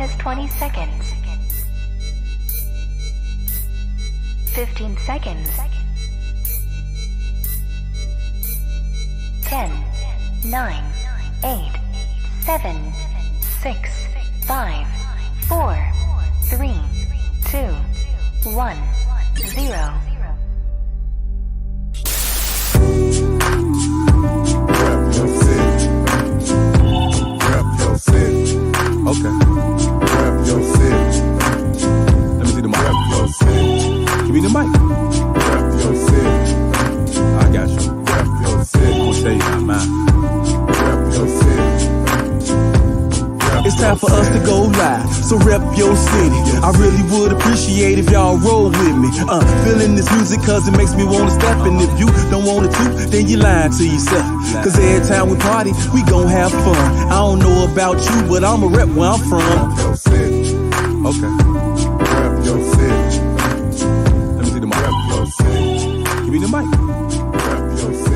minus 20 seconds. 15 seconds. 10, 9, 8, 7, 6, 5, 4, 3, 2, 1, 0. Okay. Rep your city. Let me see the mic. Rep your city. Give me the mic. Rep your city. I got you. Rep your city. I'm gonna tell you about mine. Rep your city. It's time for us to go live, so rep your city. I really would appreciate if y'all roll with me. Feeling this music cause it makes me wanna step. And if you don't want to, then you lying to yourself. Cause every time we party, we gon' have fun. I don't know about you, but I'ma rep where I'm from. Rep your city. Okay. Rep your city. Let me see the mic. Rep your city. Give me the mic. Rep your city.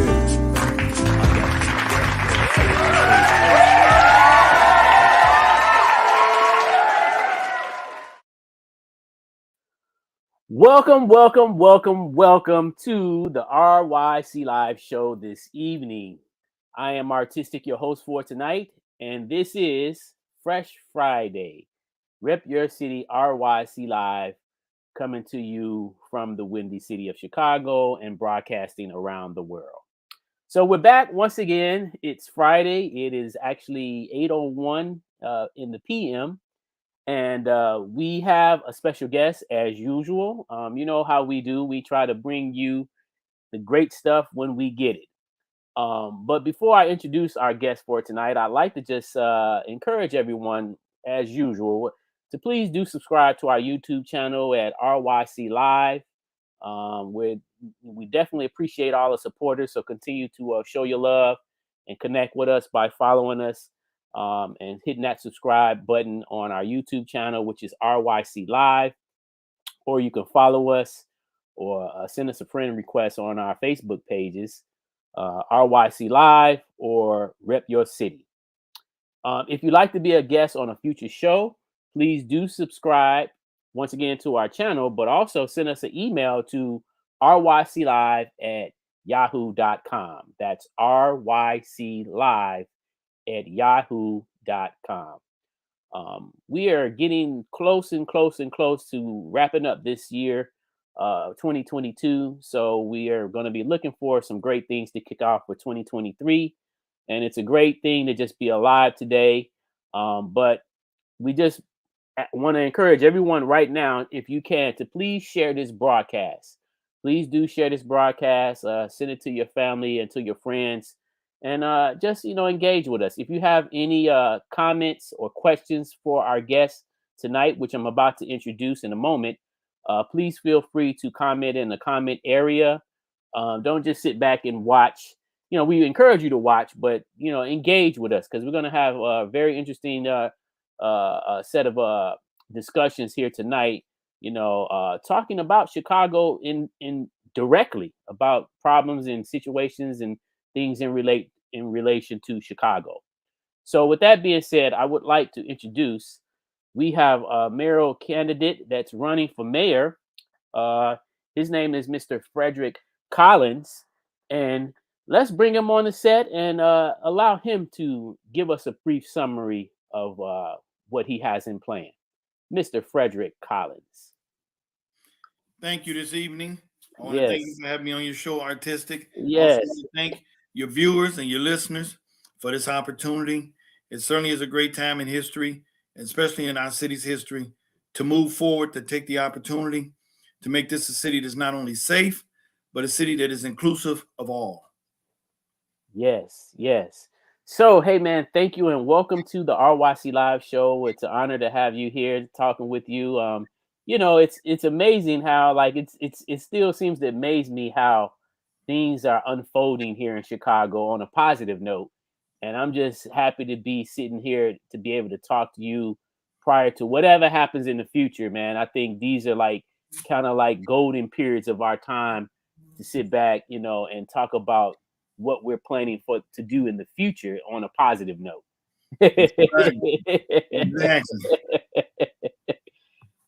Welcome to the RYC Live show this evening. I am Artistic, your host for tonight, and this is Fresh Friday. Rep Your City RYC Live, coming to you from the windy city of Chicago and broadcasting around the world. So we're back once again. It's Friday. It is actually 8:01 in the PM. And we have a special guest as usual. You know how we do. We try to bring you the great stuff when we get it. But before I introduce our guest for tonight, I'd like to just encourage everyone, as usual, to please do subscribe to our YouTube channel at RYC Live. We definitely appreciate all the supporters. So continue to show your love and connect with us by following us. And hitting that subscribe button on our YouTube channel, which is RYC Live, or you can follow us or send us a friend request on our Facebook pages, RYC Live or Rep Your City. If you'd like to be a guest on a future show, please do subscribe once again to our channel, but also send us an email to ryclive@yahoo.com. That's ryclive@yahoo.com. We are getting close to wrapping up this year, 2022. So we are going to be looking for some great things to kick off for 2023. And it's a great thing to just be alive today. But we just want to encourage everyone right now, if you can, to please share this broadcast. Please do share this broadcast. Send it to your family and to your friends. And just, engage with us. If you have any comments or questions for our guest tonight, which I'm about to introduce in a moment, please feel free to comment in the comment area. Don't just sit back and watch. We encourage you to watch, but, engage with us because we're going to have a very interesting set of discussions here tonight, talking about Chicago in directly about problems and situations and things in relation to Chicago. So with that being said, I would like to introduce, we have a mayoral candidate that's running for mayor. His name is Mr. Frederick Collins. And let's bring him on the set and allow him to give us a brief summary of what he has in plan. Mr. Frederick Collins. Thank you this evening. I want to thank you for having me on your show, Artistic. Yes. Also, thank your viewers and your listeners for this opportunity. It certainly is a great time in history, especially in our city's history, to move forward, to take the opportunity to make this a city that's not only safe, but a city that is inclusive of all. Yes. So, hey, man, thank you and welcome to the RYC Live show. It's an honor to have you here talking with you. It's amazing how it still seems to amaze me how things are unfolding here in Chicago on a positive note. And I'm just happy to be sitting here to be able to talk to you prior to whatever happens in the future, man. I think these are kind of like golden periods of our time to sit back, and talk about what we're planning to do in the future on a positive note. Exactly.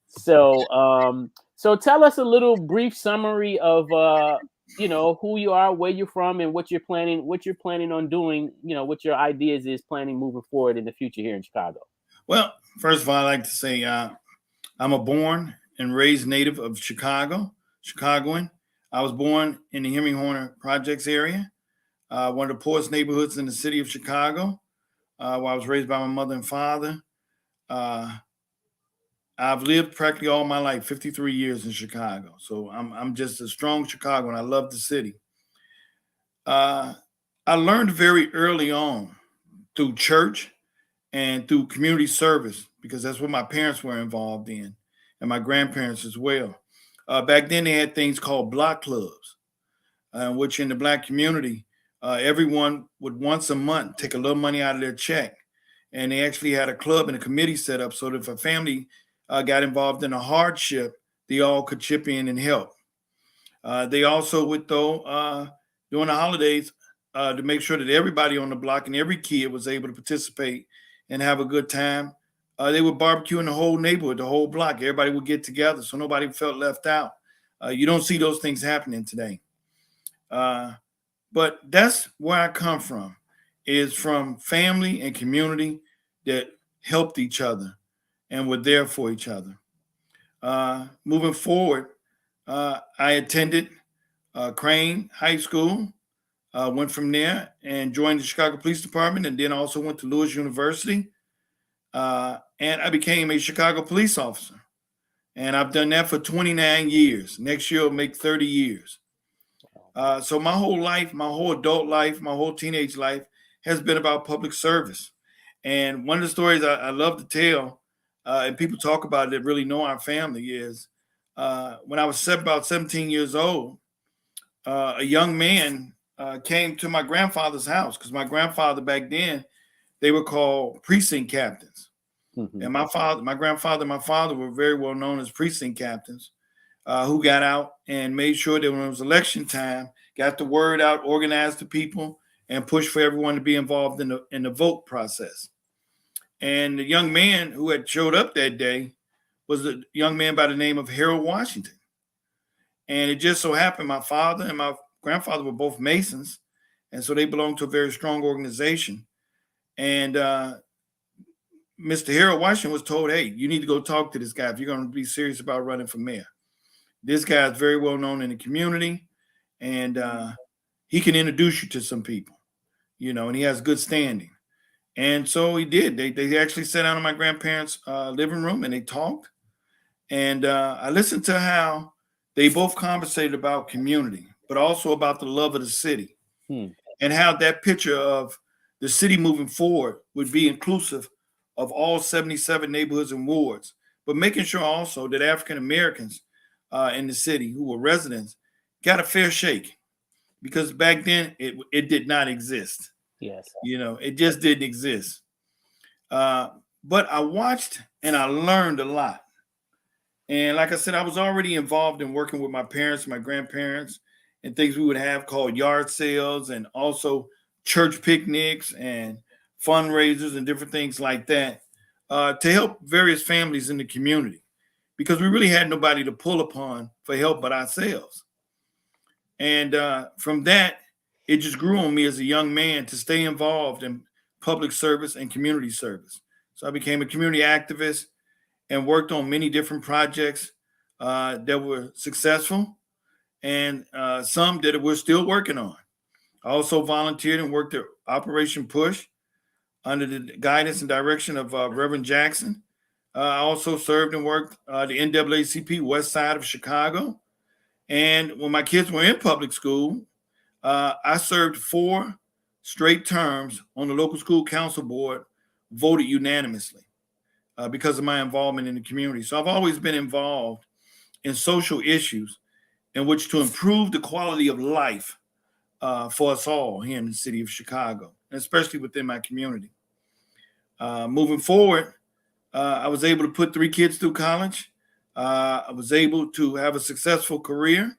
So tell us a little brief summary of who you are, where you're from, and what you're planning on doing, what your ideas is planning moving forward in the future here in Chicago. Well, first of all, I'd like to say I'm a born and raised native of Chicagoan. I was born in the Heming Horner Projects area, one of the poorest neighborhoods in the city of Chicago, where I was raised by my mother and father. Uh, I've lived practically all my life, 53 years in Chicago. So I'm just a strong Chicagoan. I love the city. Uh, I learned very early on through church and through community service because that's what my parents were involved in and my grandparents as well. Back then, they had things called block clubs, which in the Black community, everyone would once a month take a little money out of their check. And they actually had a club and a committee set up so that if a family got involved in a hardship, they all could chip in and help. They also would, though, during the holidays, to make sure that everybody on the block and every kid was able to participate and have a good time. They would barbecue in the whole neighborhood, the whole block. Everybody would get together so nobody felt left out. You don't see those things happening today. But that's where I come from, is from family and community that helped each other and were there for each other. Moving forward, I attended Crane High School, went from there and joined the Chicago Police Department, and then also went to Lewis University. And I became a Chicago police officer. And I've done that for 29 years. Next year will make 30 years. So my whole life, my whole adult life, my whole teenage life has been about public service. And one of the stories I love to tell, and people talk about it that really know our family, is when I was about 17 years old, a young man came to my grandfather's house because my grandfather back then, they were called precinct captains. Mhm. And my grandfather and my father were very well known as precinct captains who got out and made sure that when it was election time, got the word out, organized the people, and pushed for everyone to be involved in the vote process. And the young man who had showed up that day was a young man by the name of Harold Washington. And it just so happened my father and my grandfather were both Masons, and so they belonged to a very strong organization. And Mr. Harold Washington was told, hey, you need to go talk to this guy if you're going to be serious about running for mayor. This guy is very well known in the community, and he can introduce you to some people, and he has good standing. And so he did. They actually sat down in my grandparents' living room and they talked. And I listened to how they both conversated about community, but also about the love of the city Hmm. and how that picture of the city moving forward would be inclusive of all 77 neighborhoods and wards, but making sure also that African Americans in the city who were residents got a fair shake, because back then it did not exist. Yes. It just didn't exist. But I watched and I learned a lot. And like I said, I was already involved in working with my parents, my grandparents, and things we would have called yard sales and also church picnics and fundraisers and different things like that to help various families in the community, because we really had nobody to pull upon for help but ourselves. And from that, it just grew on me as a young man to stay involved in public service and community service. So I became a community activist and worked on many different projects that were successful and some that we're still working on. I also volunteered and worked at Operation Push under the guidance and direction of Reverend Jackson. I also served and worked the NAACP West Side of Chicago. And when my kids were in public school, I served 4 straight terms on the local school council board, voted unanimously because of my involvement in the community. So I've always been involved in social issues in which to improve the quality of life for us all here in the city of Chicago, and especially within my community. Moving forward, I was able to put 3 kids through college. I was able to have a successful career,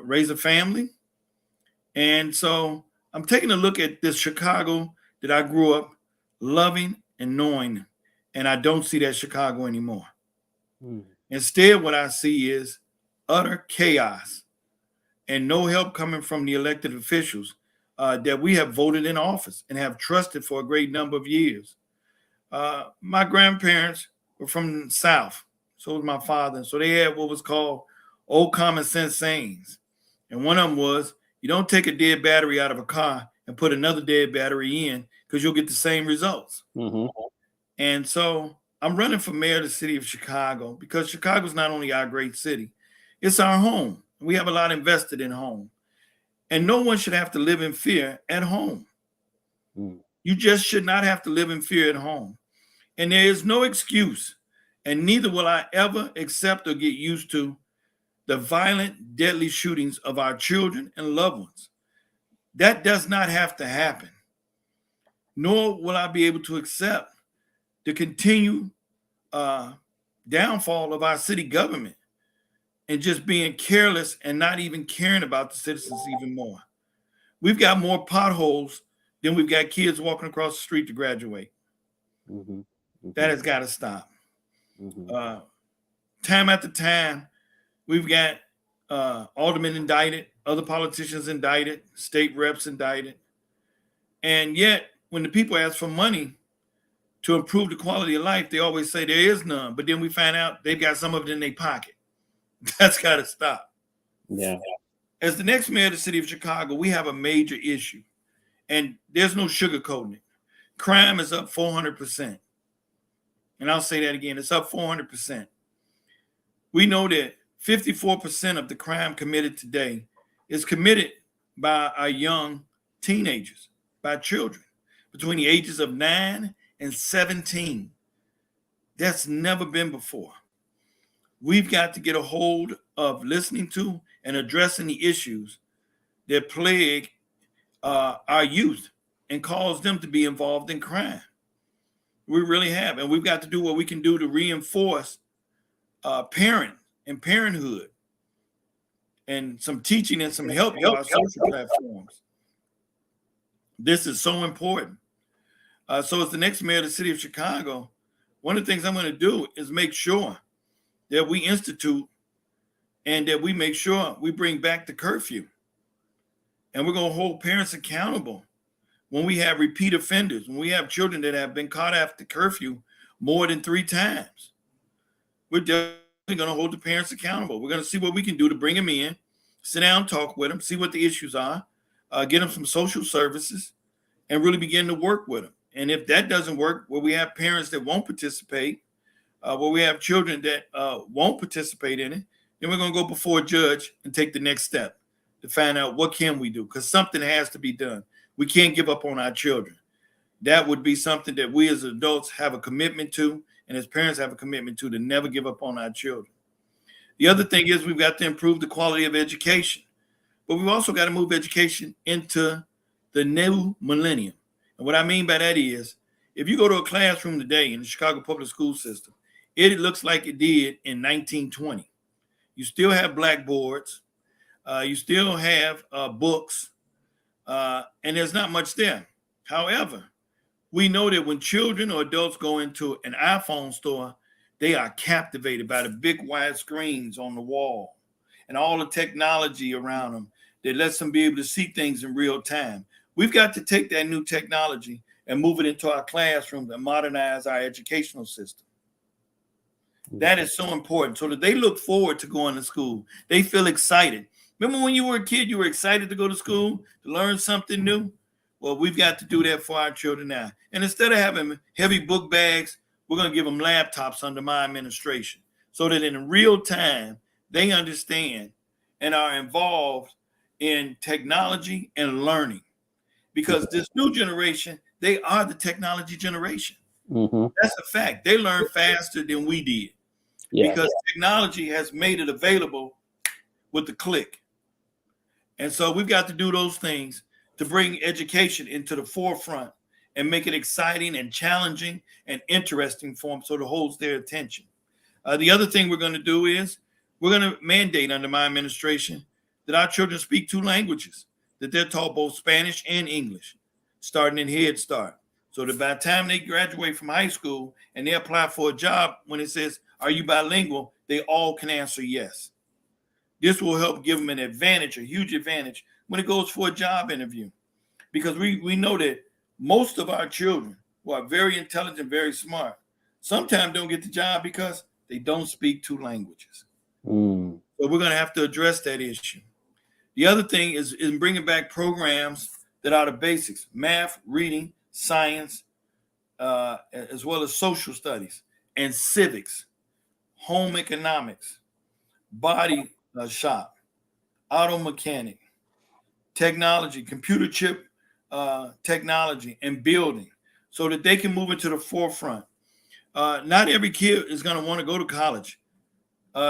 raise a family. And so I'm taking a look at this Chicago that I grew up loving, and knowing. And I don't see that Chicago anymore. Mm. Instead, what I see is utter chaos and no help coming from the elected officials that we have voted in office and have trusted for a great number of years. My grandparents were from the South. So was my father. So they had what was called old common sense sayings. And one of them was, you don't take a dead battery out of a car and put another dead battery in because you'll get the same results. Mm-hmm. And so I'm running for mayor of the city of Chicago because Chicago's not only our great city, it's our home. We have a lot invested in home. And no one should have to live in fear at home. Mm. You just should not have to live in fear at home. And there is no excuse, and neither will I ever accept or get used to the violent, deadly shootings of our children and loved ones. That does not have to happen. Nor will I be able to accept the continued downfall of our city government and just being careless and not even caring about the citizens even more. We've got more potholes than we've got kids walking across the street to graduate. Mm-hmm. Mm-hmm. That has got to stop. Mm-hmm. Time after time, we've got aldermen indicted, other politicians indicted, state reps indicted. And yet, when the people ask for money to improve the quality of life, they always say there is none. But then we find out they've got some of it in their pocket. That's got to stop. Yeah. As the next mayor of the city of Chicago, we have a major issue. And there's no sugarcoating it. Crime is up 400%. And I'll say that again, it's up 400%. We know that 54% of the crime committed today is committed by our young teenagers, by children between the ages of 9 and 17. That's never been before. We've got to get a hold of listening to and addressing the issues that plague our youth and cause them to be involved in crime. We really have. And we've got to do what we can do to reinforce parent and parenthood and some teaching and some help on our social platforms. This is so important. So as the next mayor of the city of Chicago, one of the things I'm going to do is make sure that we institute and that we make sure we bring back the curfew. And we're going to hold parents accountable when we have repeat offenders, when we have children that have been caught after curfew more than 3 times. We're definitely going to hold the parents accountable. We're going to see what we can do to bring them in, sit down, talk with them, see what the issues are, get them some social services, and really begin to work with them. And if that doesn't work, where we have parents that won't participate, where we have children that won't participate in it, then we're going to go before a judge and take the next step to find out what can we do, because something has to be done. We can't give up on our children. That would be something that we as adults have a commitment to, and as parents have a commitment to never give up on our children. The other thing is we've got to improve the quality of education, but we've also got to move education into the new millennium. And what I mean by that is, if you go to a classroom today in the Chicago public school system, it looks like it did in 1920. You still have blackboards, you still have books, and there's not much there. However, we know that when children or adults go into an iPhone store, they are captivated by the big wide screens on the wall and all the technology around them that lets them be able to see things in real time. We've got to take that new technology and move it into our classrooms and modernize our educational system. That is so important so that they look forward to going to school. They feel excited. Remember when you were a kid, you were excited to go to school, to learn something new? Well, we've got to do that for our children now. And instead of having heavy book bags, we're going to give them laptops under my administration so that in real time, they understand and are involved in technology and learning. Because this new generation, they are the technology generation. Mm-hmm. That's a fact. They learn faster than we did. Yeah. Because technology has made it available with the click. And so we've got to do those things to bring education into the forefront and make it exciting and challenging and interesting for them so it holds their attention. The other thing we're going to do is we're going to mandate under my administration that our children speak 2 languages, that they're taught both Spanish and English, starting in Head Start. so that by the time they graduate from high school and they apply for a job, when it says, "Are you bilingual?" they all can answer yes. This will help give them an advantage, a huge advantage, when it goes for a job interview. Because we know that most of our children who are very intelligent, very smart, sometimes don't get the job because they don't speak two languages. Mm. So we're going to have to address that issue. The other thing is bringing back programs that are the basics: math, reading, science, as well as social studies and civics, home economics, body shop, auto mechanic, technology, computer chip technology, and building, so that they can move into the forefront. Not every kid is going to want to go to college.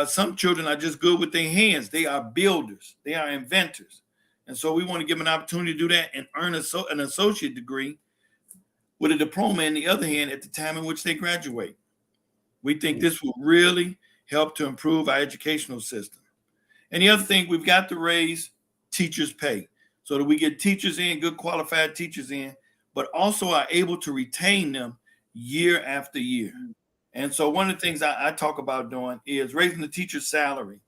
Some children are just good with their hands. They are builders. They are inventors. And so we want to give them an opportunity to do that and earn an associate degree with a diploma in the other hand at the time in which they graduate. We think this will really help to improve our educational system. And the other thing, we've got to raise teachers' pay so that we get teachers in, good qualified teachers in, but also are able to retain them year after year. And so one of the things I talk about doing is raising the teacher's salary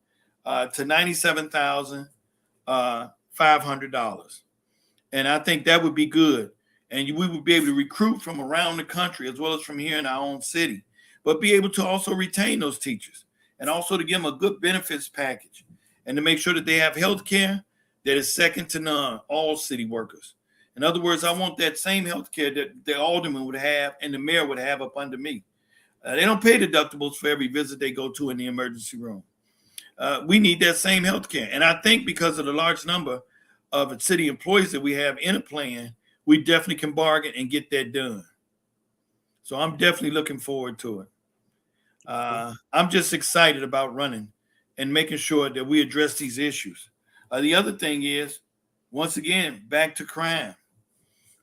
to $97,500. And I think that would be good. And we would be able to recruit from around the country as well as from here in our own city, but be able to also retain those teachers and also to give them a good benefits package and to make sure that they have health care that is second to none, all city workers. In other words, I want that same health care that the alderman would have and the mayor would have up under me. They don't pay deductibles for every visit they go to in the emergency room. We need that same health care. And I think because of the large number of city employees that we have in a plan, we definitely can bargain and get that done. So I'm definitely looking forward to it. I'm just excited about running and making sure that we address these issues. The other thing is, once again, back to crime.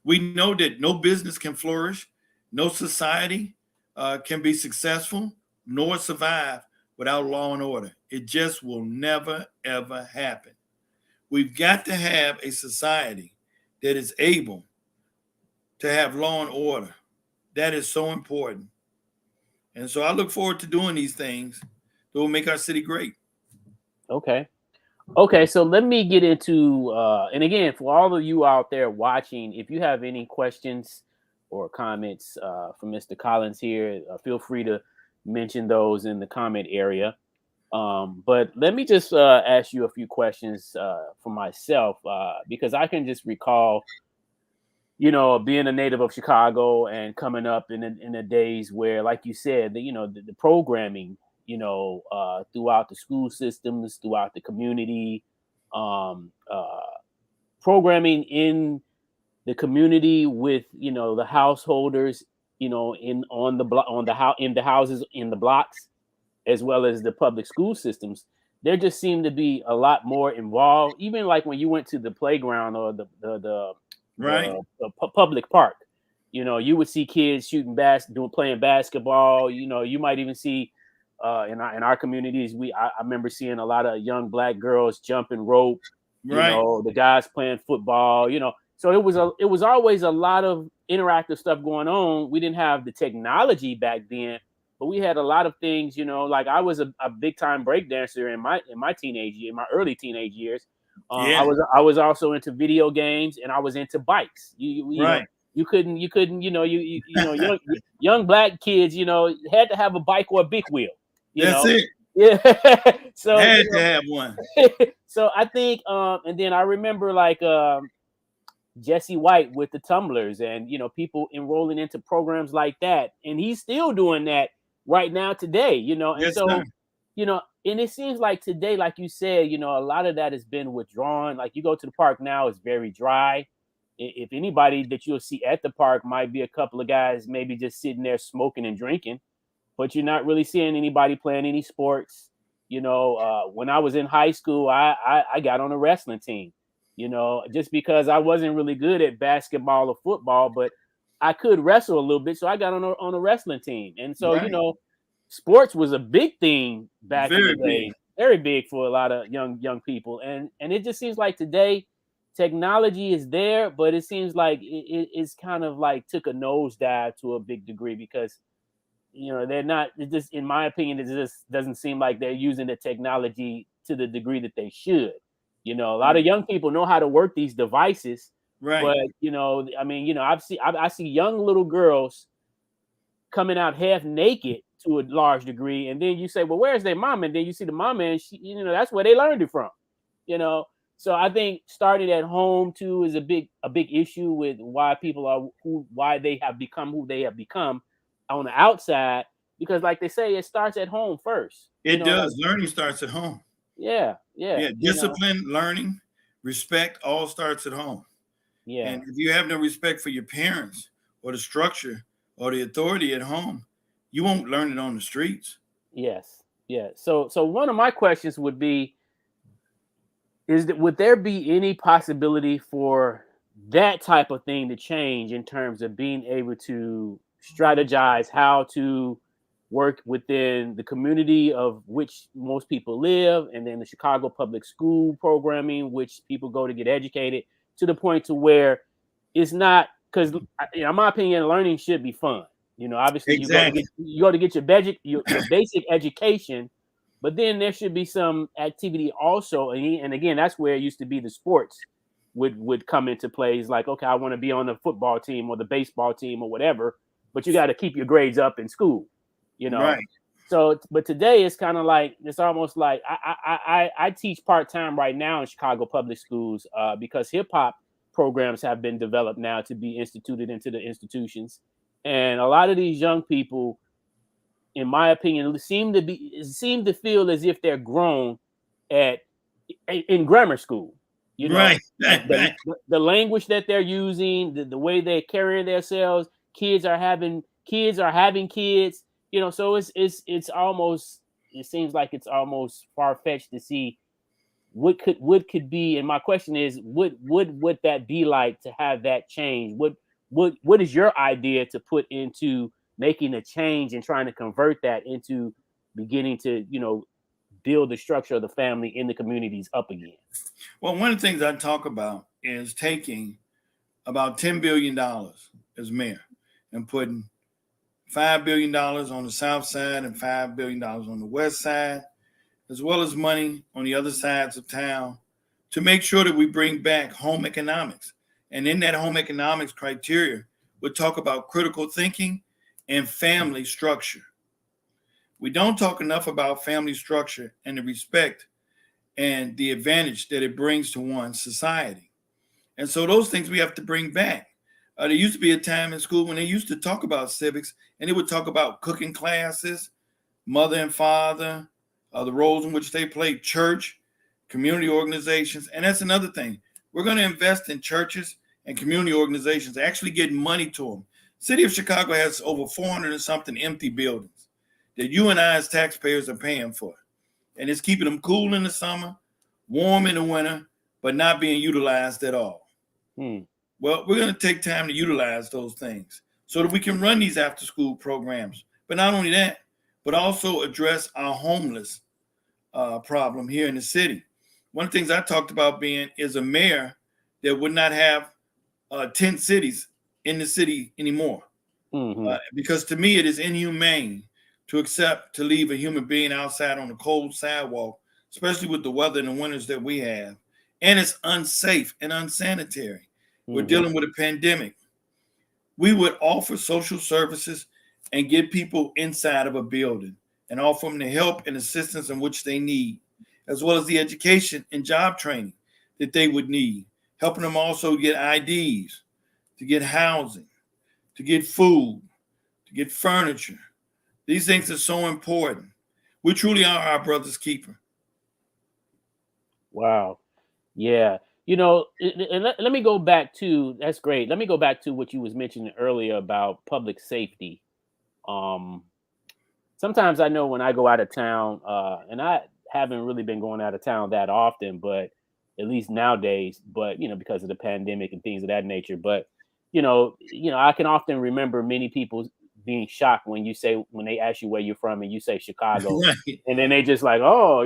We know that no business can flourish, no society can be successful, nor survive without law and order. It just will never, ever happen. We've got to have a society that is able to have law and order. That is so important. And so I look forward to doing these things that will make our city great. Okay. So let me get into, and again, for all of you out there watching, if you have any questions or comments from Mr. Collins here, feel free to mention those in the comment area. But let me just ask you a few questions for myself, because I can just recall, being a native of Chicago and coming up in the days where, like you said, the programming, throughout the school systems, throughout the community, programming in the community with, the householders, in the houses, in the blocks, as well as the public school systems. There just seemed to be a lot more involved. Even like when you went to the playground or the public park, you would see kids playing basketball. You might even see in our communities, I remember seeing a lot of young Black girls jumping rope. The guys playing football. So it was always a lot of interactive stuff going on. We didn't have the technology back then, but we had a lot of things. Like I was a big time break dancer in my early teenage years. I was also into video games, and I was into bikes. You couldn't young Black kids had to have a bike or a big wheel. That's it. Yeah. So had to have one. So I think and then I remember like Jesse White with the tumblers and people enrolling into programs like that, and he's still doing that right now today. And yes, so sir. And it seems like today, like you said, a lot of that has been withdrawn. Like you go to the park now, it's very dry. If anybody that you'll see at the park might be a couple of guys maybe just sitting there smoking and drinking, but you're not really seeing anybody playing any sports. When I was in high school, I got on a wrestling team, just because I wasn't really good at basketball or football, but I could wrestle a little bit. So I got on a wrestling team. And so, sports was a big thing back in the day, very big for a lot of young people. And it just seems like today, technology is there, but it seems like it's kind of like took a nosedive to a big degree because they're not. It just, in my opinion, it just doesn't seem like they're using the technology to the degree that they should. A lot of young people know how to work these devices, Right. but I mean, I see young little girls coming out half naked to a large degree, and then you say, well, where's their mom? And then you see the mama, and that's where they learned it from. you know so I think starting at home too is a big issue with why people are why they have become who they have become on the outside, because like they say, it starts at home first. It Like, does. Learning starts at home. yeah, yeah, Yeah, discipline, learning, respect all starts at home. yeah, And if you have no respect for your parents or the structure or the authority at home, you won't learn it on the streets. yes, yeah. So one of my questions would be, is that would there be any possibility for that type of thing to change in terms of being able to strategize how to work within the community of which most people live, and then the Chicago public school programming which people go to get educated, to the point to where it's not, because in my opinion, learning should be fun. Obviously Exactly. you go to get your basic education, but then there should be some activity also, and again, that's where it used to be the sports would come into play. It's like, okay, I want to be on the football team or the baseball team or whatever, but you got to keep your grades up in school, you know. Right. So, but today it's kind of like, it's almost like I teach part time right now in Chicago public schools because hip hop programs have been developed now to be instituted into the institutions, and a lot of these young people, in my opinion, seem to feel as if they're grown at in grammar school. You know, Right. the Right. Right. the language that they're using, the way they're carrying themselves. Kids are having kids. So it's almost, it seems like it's almost far fetched to see what could be. And my question is, what that be like to have that change? What is your idea to put into making a change and trying to convert that into beginning to build the structure of the family in the communities up again? Well, one of the things I talk about is taking about $10 billion as mayor and putting $5 billion on the south side and $5 billion on the west side, as well as money on the other sides of town, to make sure that we bring back home economics. And in that home economics criteria, we'll talk about critical thinking and family structure. We don't talk enough about family structure and the respect and the advantage that it brings to one's society. And so those things we have to bring back. There used to be a time in school when they used to talk about civics, and they would talk about cooking classes, mother and father, the roles in which they play, church, community organizations. And that's another thing. We're going to invest in churches and community organizations, actually getting money to them. City of Chicago has over 400 and something empty buildings that you and I as taxpayers are paying for. And it's keeping them cool in the summer, warm in the winter, but not being utilized at all. Hmm. Well, we're going to take time to utilize those things so that we can run these after school programs. But not only that, but also address our homeless problem here in the city. One of the things I talked about being is a mayor that would not have 10 cities in the city anymore. Mm-hmm. Because to me, it is inhumane to accept to leave a human being outside on a cold sidewalk, especially with the weather and the winters that we have. And it's unsafe and unsanitary. We're dealing with a pandemic. We would offer social services and get people inside of a building and offer them the help and assistance in which they need, as well as the education and job training that they would need, helping them also get IDs, to get housing, to get food, to get furniture. These things are so important. We truly are our brother's keeper. Wow. Yeah. And let me go back to, that's great. Let me go back to what you was mentioning earlier about public safety. Um, Sometimes I know when I go out of town, and I haven't really been going out of town that often, but at least nowadays, but because of the pandemic and things of that nature. But I can often remember many people being shocked when they ask you where you're from and you say Chicago, Right. and then they just like, oh,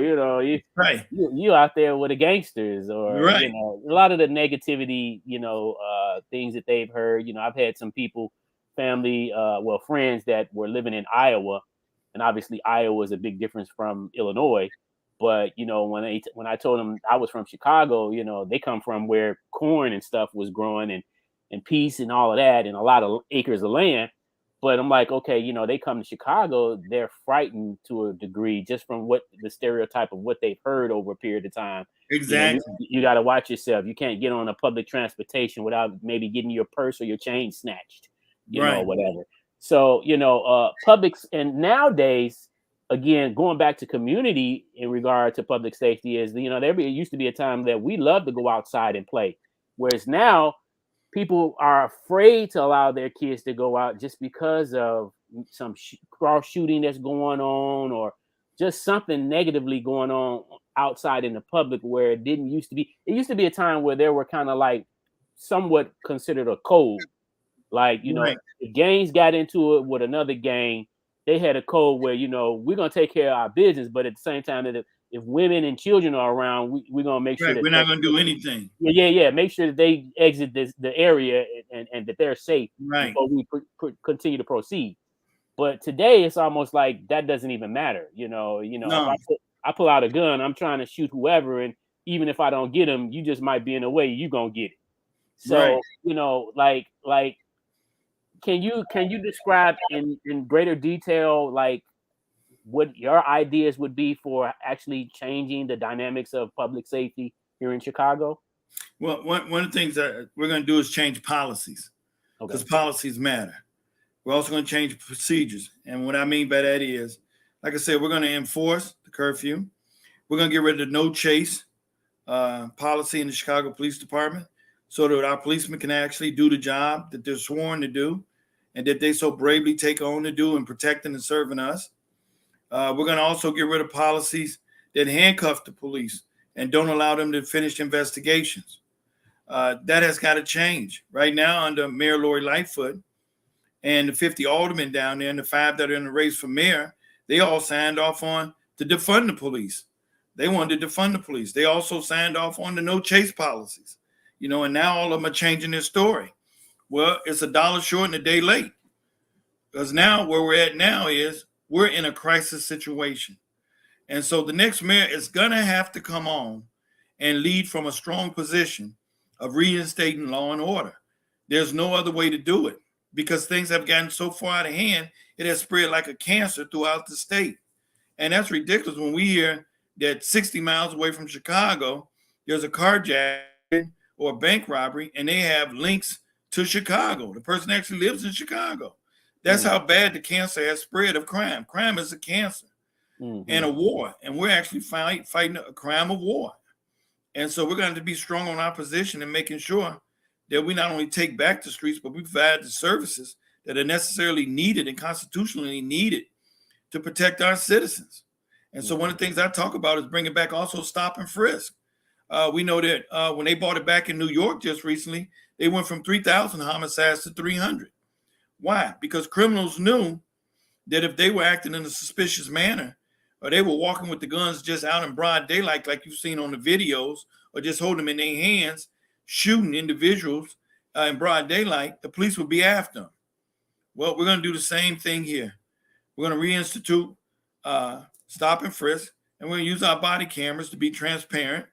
Right. you out there with the gangsters, or Right. a lot of the negativity, things that they've heard. I've had some people, family, friends that were living in Iowa, and obviously Iowa is a big difference from Illinois. But when I told them I was from Chicago, they come from where corn and stuff was growing, and peace and all of that, and a lot of acres of land. But I'm like, okay, they come to Chicago, they're frightened to a degree just from what the stereotype of what they've heard over a period of time. Exactly. You got to watch yourself. You can't get on a public transportation without maybe getting your purse or your chain snatched, Right. whatever. So, publics, and nowadays, again, going back to community in regard to public safety is, there used to be a time that we loved to go outside and play. Whereas now, people are afraid to allow their kids to go out just because of some cross shooting that's going on, or just something negatively going on outside in the public, where it didn't used to be. It used to be a time where there were kind of like somewhat considered a code. Like, Right. if gangs got into it with another gang, they had a code where, we're going to take care of our business. But at the same time, that if women and children are around, we're going to make sure Right. that We're not going to do anything. Yeah. Make sure that they exit the area, and that they're safe Right. before we continue to proceed. But today it's almost like that doesn't even matter. No. If I pull out a gun, I'm trying to shoot whoever, and even if I don't get him, you just might be in the way. You gonna get it. So Right. like, can you describe in greater detail, like, what your ideas would be for actually changing the dynamics of public safety here in Chicago? Well, one of the things that we're going to do is change policies, because Okay. policies matter. We're also going to change procedures. And what I mean by that is, like I said, we're going to enforce the curfew. We're going to get rid of the no chase policy in the Chicago Police Department, so that our policemen can actually do the job that they're sworn to do, and that they so bravely take on to do in protecting and serving us. We're going to also get rid of policies that handcuff the police and don't allow them to finish investigations. That has got to change. Right now, under Mayor Lori Lightfoot and the 50 aldermen down there and the 5 that are in the race for mayor, they all signed off on to defund the police. They wanted to defund the police. They also signed off on the no chase policies, and now all of them are changing their story. Well, it's a dollar short and a day late, because now where we're at now is we're in a crisis situation. And so the next mayor is going to have to come on and lead from a strong position of reinstating law and order. There's no other way to do it, because things have gotten so far out of hand, it has spread like a cancer throughout the state. And that's ridiculous when we hear that 60 miles away from Chicago, there's a carjacking or a bank robbery, and they have links to Chicago. The person actually lives in Chicago. That's how bad the cancer has spread of crime. Crime is a cancer and a war, and we're actually fighting a crime of war. And so we're going to be strong on our position and making sure that we not only take back the streets, but we provide the services that are necessarily needed and constitutionally needed to protect our citizens. And so one of the things I talk about is bringing back also stop and frisk. We know that when they bought it back in New York just recently, they went from 3,000 homicides to 300. Why? Because criminals knew that if they were acting in a suspicious manner, or they were walking with the guns just out in broad daylight, like you've seen on the videos, or just holding them in their hands, shooting individuals in broad daylight, the police would be after them. Well, we're going to do the same thing here. We're going to reinstitute stop and frisk, and we're going to use our body cameras to be transparent.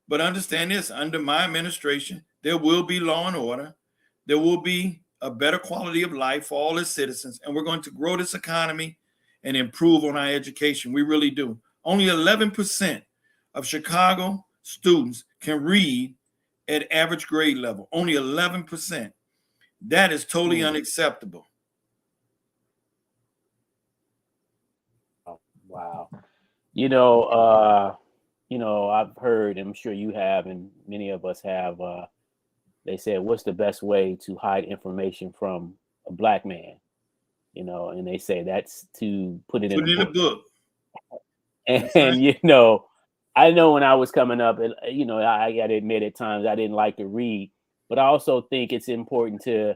But understand this, under my administration, there will be law and order. There will be a better quality of life for all its citizens, and we're going to grow this economy and improve on our education. We really do. Only 11% of Chicago students can read at average grade level. Only 11%. That is totally unacceptable. Oh, wow. I've heard, I'm sure you have, and many of us have, they said, what's the best way to hide information from a black man? And they say that's to put it in a book. And, I know when I was coming up, I got to admit at times I didn't like to read, but I also think it's important to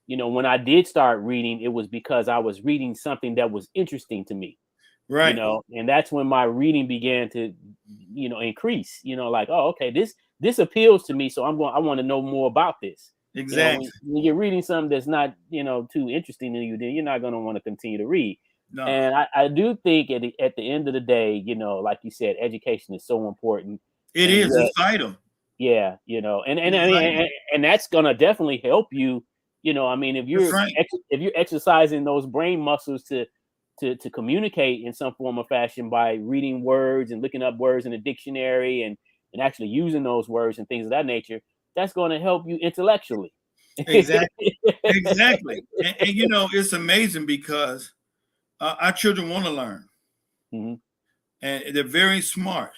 when I did start reading, it was because I was reading something that was interesting to me. Right. And that's when my reading began to, increase. Like, oh, okay, this appeals to me, so I want to know more about this. Exactly. When you're reading something that's not, too interesting to you, then you're not going to want to continue to read. No. And I do think at the end of the day, like you said, education is so important. It is. It's vital. Yeah, and that's gonna definitely help you. If you're exercising those brain muscles to communicate in some form or fashion by reading words and looking up words in a dictionary and actually using those words and things of that nature, that's going to help you intellectually. Exactly. Exactly. And it's amazing because our children want to learn, Mm-hmm. and they're very smart.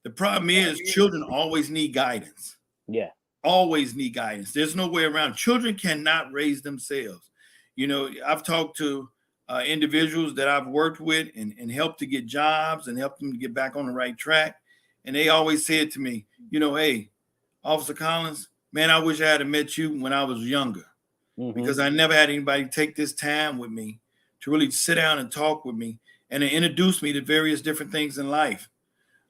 The problem is children always need guidance. Yeah. Always need guidance. There's no way around. Children cannot raise themselves. I've talked to individuals that I've worked with and helped to get jobs and helped them to get back on the right track. And they always said to me, hey, Officer Collins, man, I wish I had met you when I was younger, because I never had anybody take this time with me to really sit down and talk with me and to introduce me to various different things in life.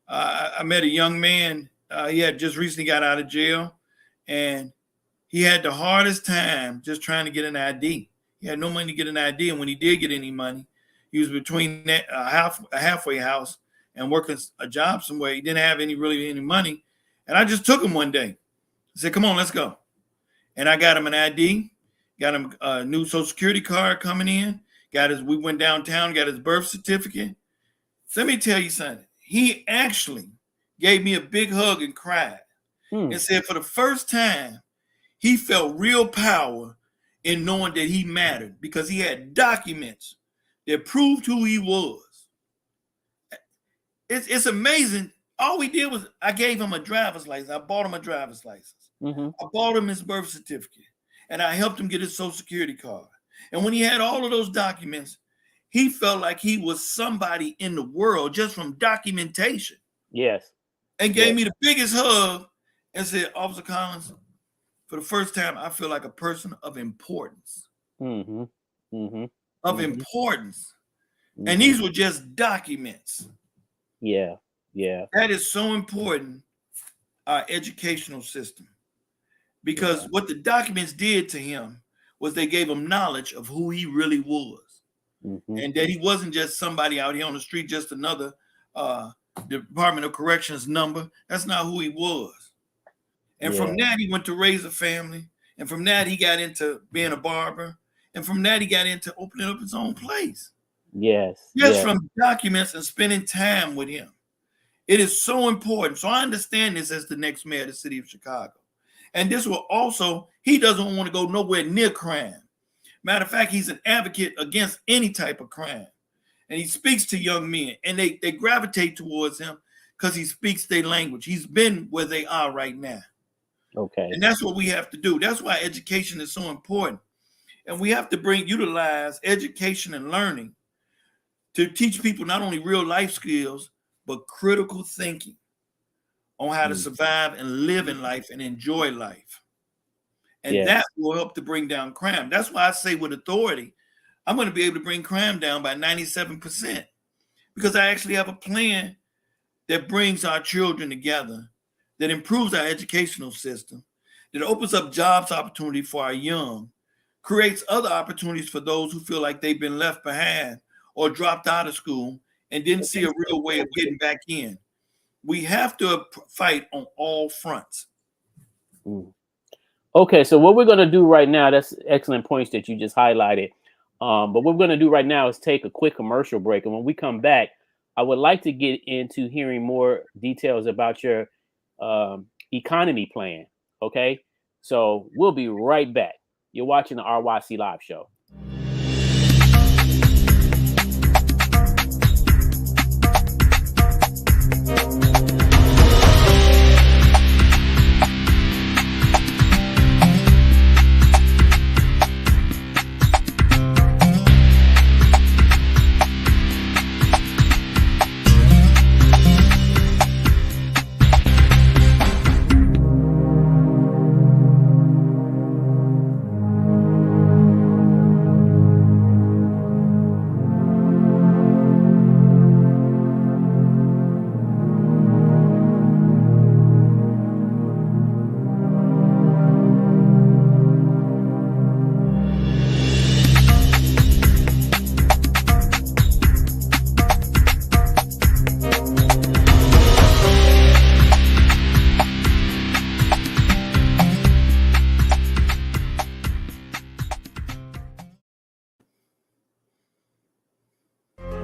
I met a young man. He had just recently got out of jail, and he had the hardest time just trying to get an ID. He had no money to get an ID, and when he did get any money, he was between a halfway house and working a job somewhere. He didn't have any money, and I just took him one day. I said, "Come on, let's go." And I got him an ID, got him a new Social Security card coming in. We went downtown, got his birth certificate. So let me tell you something. He actually gave me a big hug and cried and said for the first time, he felt real power in knowing that he mattered because he had documents that proved who he was. It's amazing. All we did was I gave him a driver's license. I bought him a driver's license. I bought him his birth certificate, and I helped him get his Social Security card. And when he had all of those documents, he felt like he was somebody in the world just from documentation. Yes. And gave me the biggest hug and said, Officer Collins, for the first time, I feel like a person of importance. Of importance. And these were just documents. Yeah. Yeah. That is so important, our educational system. Because what the documents did to him was they gave him knowledge of who he really was. And that he wasn't just somebody out here on the street, just another Department of Corrections number. That's not who he was. And from that, he went to raise a family. And from that, he got into being a barber. And from that, he got into opening up his own place. Yes. Just from documents and spending time with him. It is so important. So I understand this as the next mayor of the city of Chicago. And this will also, he doesn't want to go nowhere near crime. Matter of fact, he's an advocate against any type of crime. And he speaks to young men, and they gravitate towards him because he speaks their language. He's been where they are right now. Okay. And that's what we have to do. That's why education is so important. And we have to utilize education and learning to teach people not only real life skills, but critical thinking on how to survive and live in life and enjoy life. And that will help to bring down crime. That's why I say with authority, I'm going to be able to bring crime down by 97% because I actually have a plan that brings our children together, that improves our educational system, that opens up jobs opportunity for our young, creates other opportunities for those who feel like they've been left behind or dropped out of school and didn't see a real way of getting back in. We have to fight on all fronts. Okay, so what we're going to do right now, that's excellent points that you just highlighted. But what we're going to do right now is take a quick commercial break. And when we come back, I would like to get into hearing more details about your economy plan. Okay, so we'll be right back. You're watching the RYC Live Show.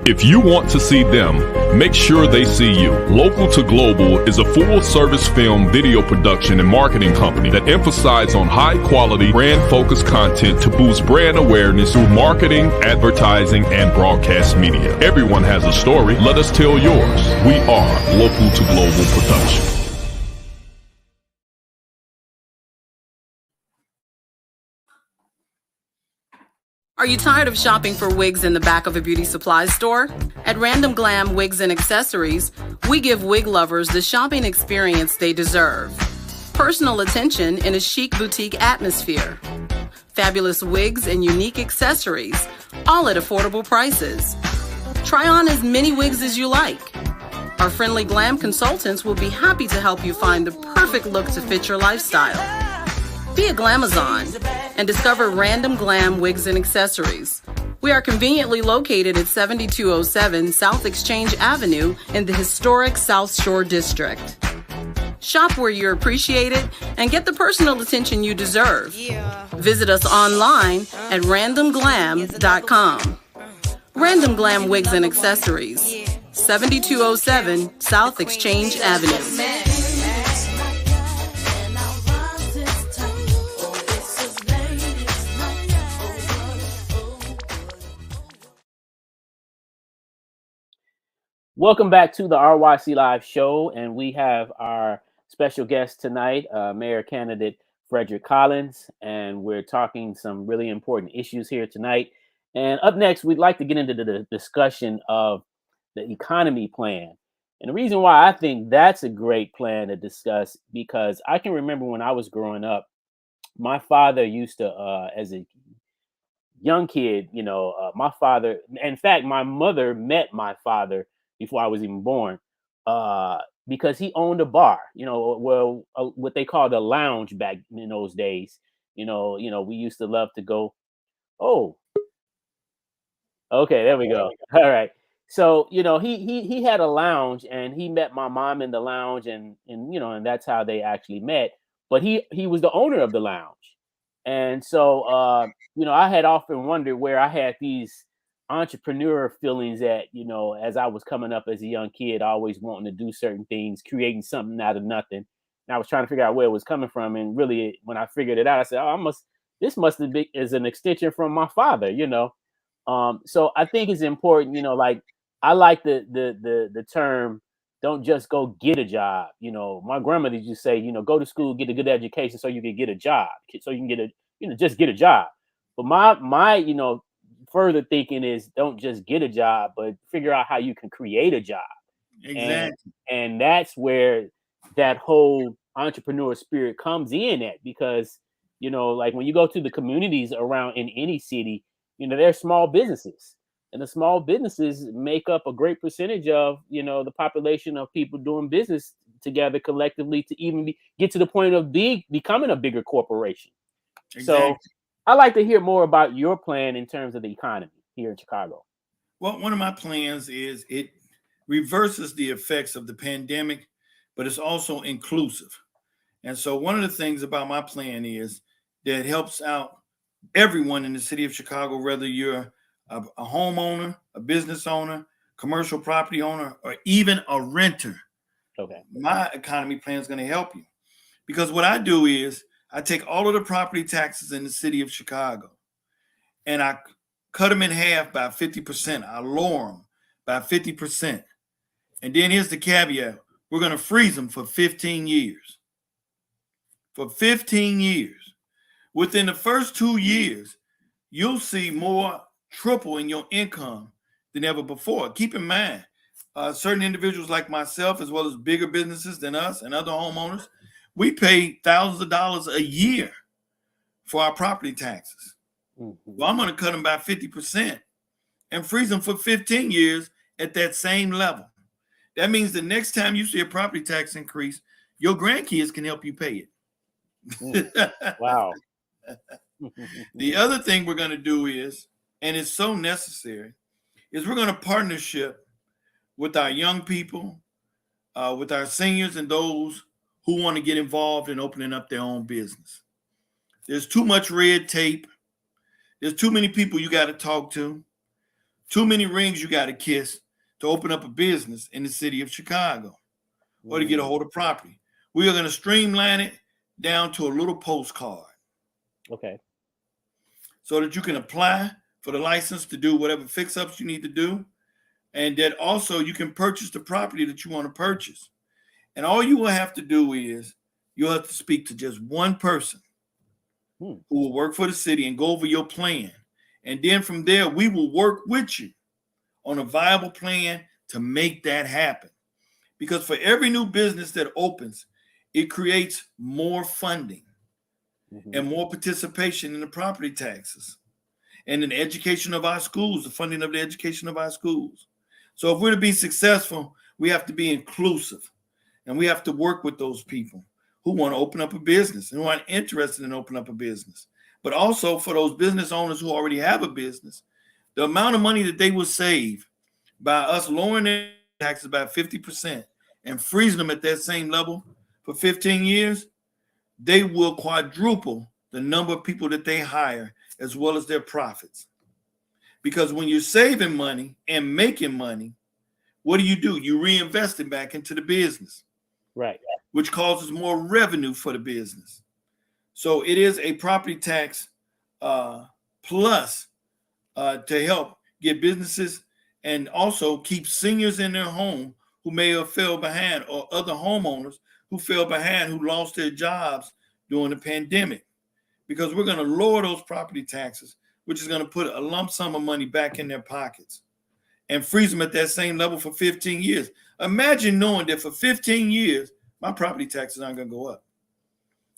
If you want to see them, make sure they see you. Local to Global is a full-service film, video production, and marketing company that emphasizes on high-quality, brand-focused content to boost brand awareness through marketing, advertising, and broadcast media. Everyone has a story. Let us tell yours. We are Local to Global Production. Are you tired of shopping for wigs in the back of a beauty supply store? At Random Glam Wigs and Accessories, we give wig lovers the shopping experience they deserve. Personal attention in a chic boutique atmosphere. Fabulous wigs and unique accessories, all at affordable prices. Try on as many wigs as you like. Our friendly glam consultants will be happy to help you find the perfect look to fit your lifestyle. Be a glamazon and discover Random Glam Wigs and Accessories. We are conveniently located at 7207 South Exchange Avenue in the historic South Shore District. Shop where you're appreciated and get the personal attention you deserve. Visit us online at randomglam.com. Random Glam Wigs and Accessories, 7207 South Exchange Avenue. Welcome back to the RYC Live show, and we have our special guest tonight, Mayor candidate Frederick Collins, and we're talking some really important issues here tonight. And up next, we'd like to get into the discussion of the economy plan. And the reason why I think that's a great plan to discuss, because I can remember when I was growing up, my father used to, as a young kid, my father, in fact, my mother met my father before I was even born, because he owned a bar, what they called a lounge back in those days. We used to love to go. Oh, okay, there we go. All right. So, he had a lounge, and he met my mom in the lounge, and that's how they actually met. But he was the owner of the lounge. And so, I had often wondered where I had these entrepreneur feelings at, as I was coming up as a young kid, always wanting to do certain things, creating something out of nothing. And I was trying to figure out where it was coming from. And really, when I figured it out, I said, this must have been as an extension from my father, So I think it's important, like I like the term, don't just go get a job. My grandmother used to say, go to school, get a good education so you can get a job, so you can get just get a job. But my further thinking is, don't just get a job, but figure out how you can create a job. Exactly. And that's where that whole entrepreneur spirit comes in at, because, like when you go to the communities around in any city, they're small businesses, and the small businesses make up a great percentage of, the population of people doing business together collectively to even get to the point of becoming a bigger corporation. Exactly. So I'd like to hear more about your plan in terms of the economy here in Chicago. Well, one of my plans is it reverses the effects of the pandemic, but it's also inclusive. And so one of the things about my plan is that it helps out everyone in the city of Chicago, whether you're a homeowner, a business owner, commercial property owner, or even a renter. Okay. My economy plan is going to help you, because what I do is I take all of the property taxes in the city of Chicago and I cut them in half by 50%. I lower them by 50%. And then here's the caveat. We're going to freeze them for 15 years. For 15 years. Within the first 2 years, you'll see more triple in your income than ever before. Keep in mind, certain individuals like myself, as well as bigger businesses than us and other homeowners, we pay thousands of dollars a year for our property taxes. Mm-hmm. Well, I'm going to cut them by 50% and freeze them for 15 years at that same level. That means the next time you see a property tax increase, your grandkids can help you pay it. Wow. The other thing we're going to do is, and it's so necessary, is we're going to partnership with our young people, with our seniors and those who want to get involved in opening up their own business. There's too much red tape. There's too many people you got to talk to. too many rings you got to kiss to open up a business in the city of Chicago or to get a hold of property. We are going to streamline it down to a little postcard. Okay. So that you can apply for the license to do whatever fix-ups you need to do. And that also you can purchase the property that you want to purchase. And all you will have to do is you'll have to speak to just one person who will work for the city and go over your plan. And then from there, we will work with you on a viable plan to make that happen. Because for every new business that opens, it creates more funding and more participation in the property taxes and in the education of our schools, the funding of the education of our schools. So if we're to be successful, we have to be inclusive, and we have to work with those people who want to open up a business and who are interested in opening up a business. But also for those business owners who already have a business, the amount of money that they will save by us lowering their taxes by 50% and freezing them at that same level for 15 years, they will quadruple the number of people that they hire as well as their profits. Because when you're saving money and making money, what do? You reinvest it back into the business. Right. Which causes more revenue for the business. So it is a property tax plus to help get businesses and also keep seniors in their home who may have fell behind, or other homeowners who fell behind, who lost their jobs during the pandemic. Because we're going to lower those property taxes, which is going to put a lump sum of money back in their pockets and freeze them at that same level for 15 years. Imagine knowing that for 15 years, my property taxes aren't going to go up.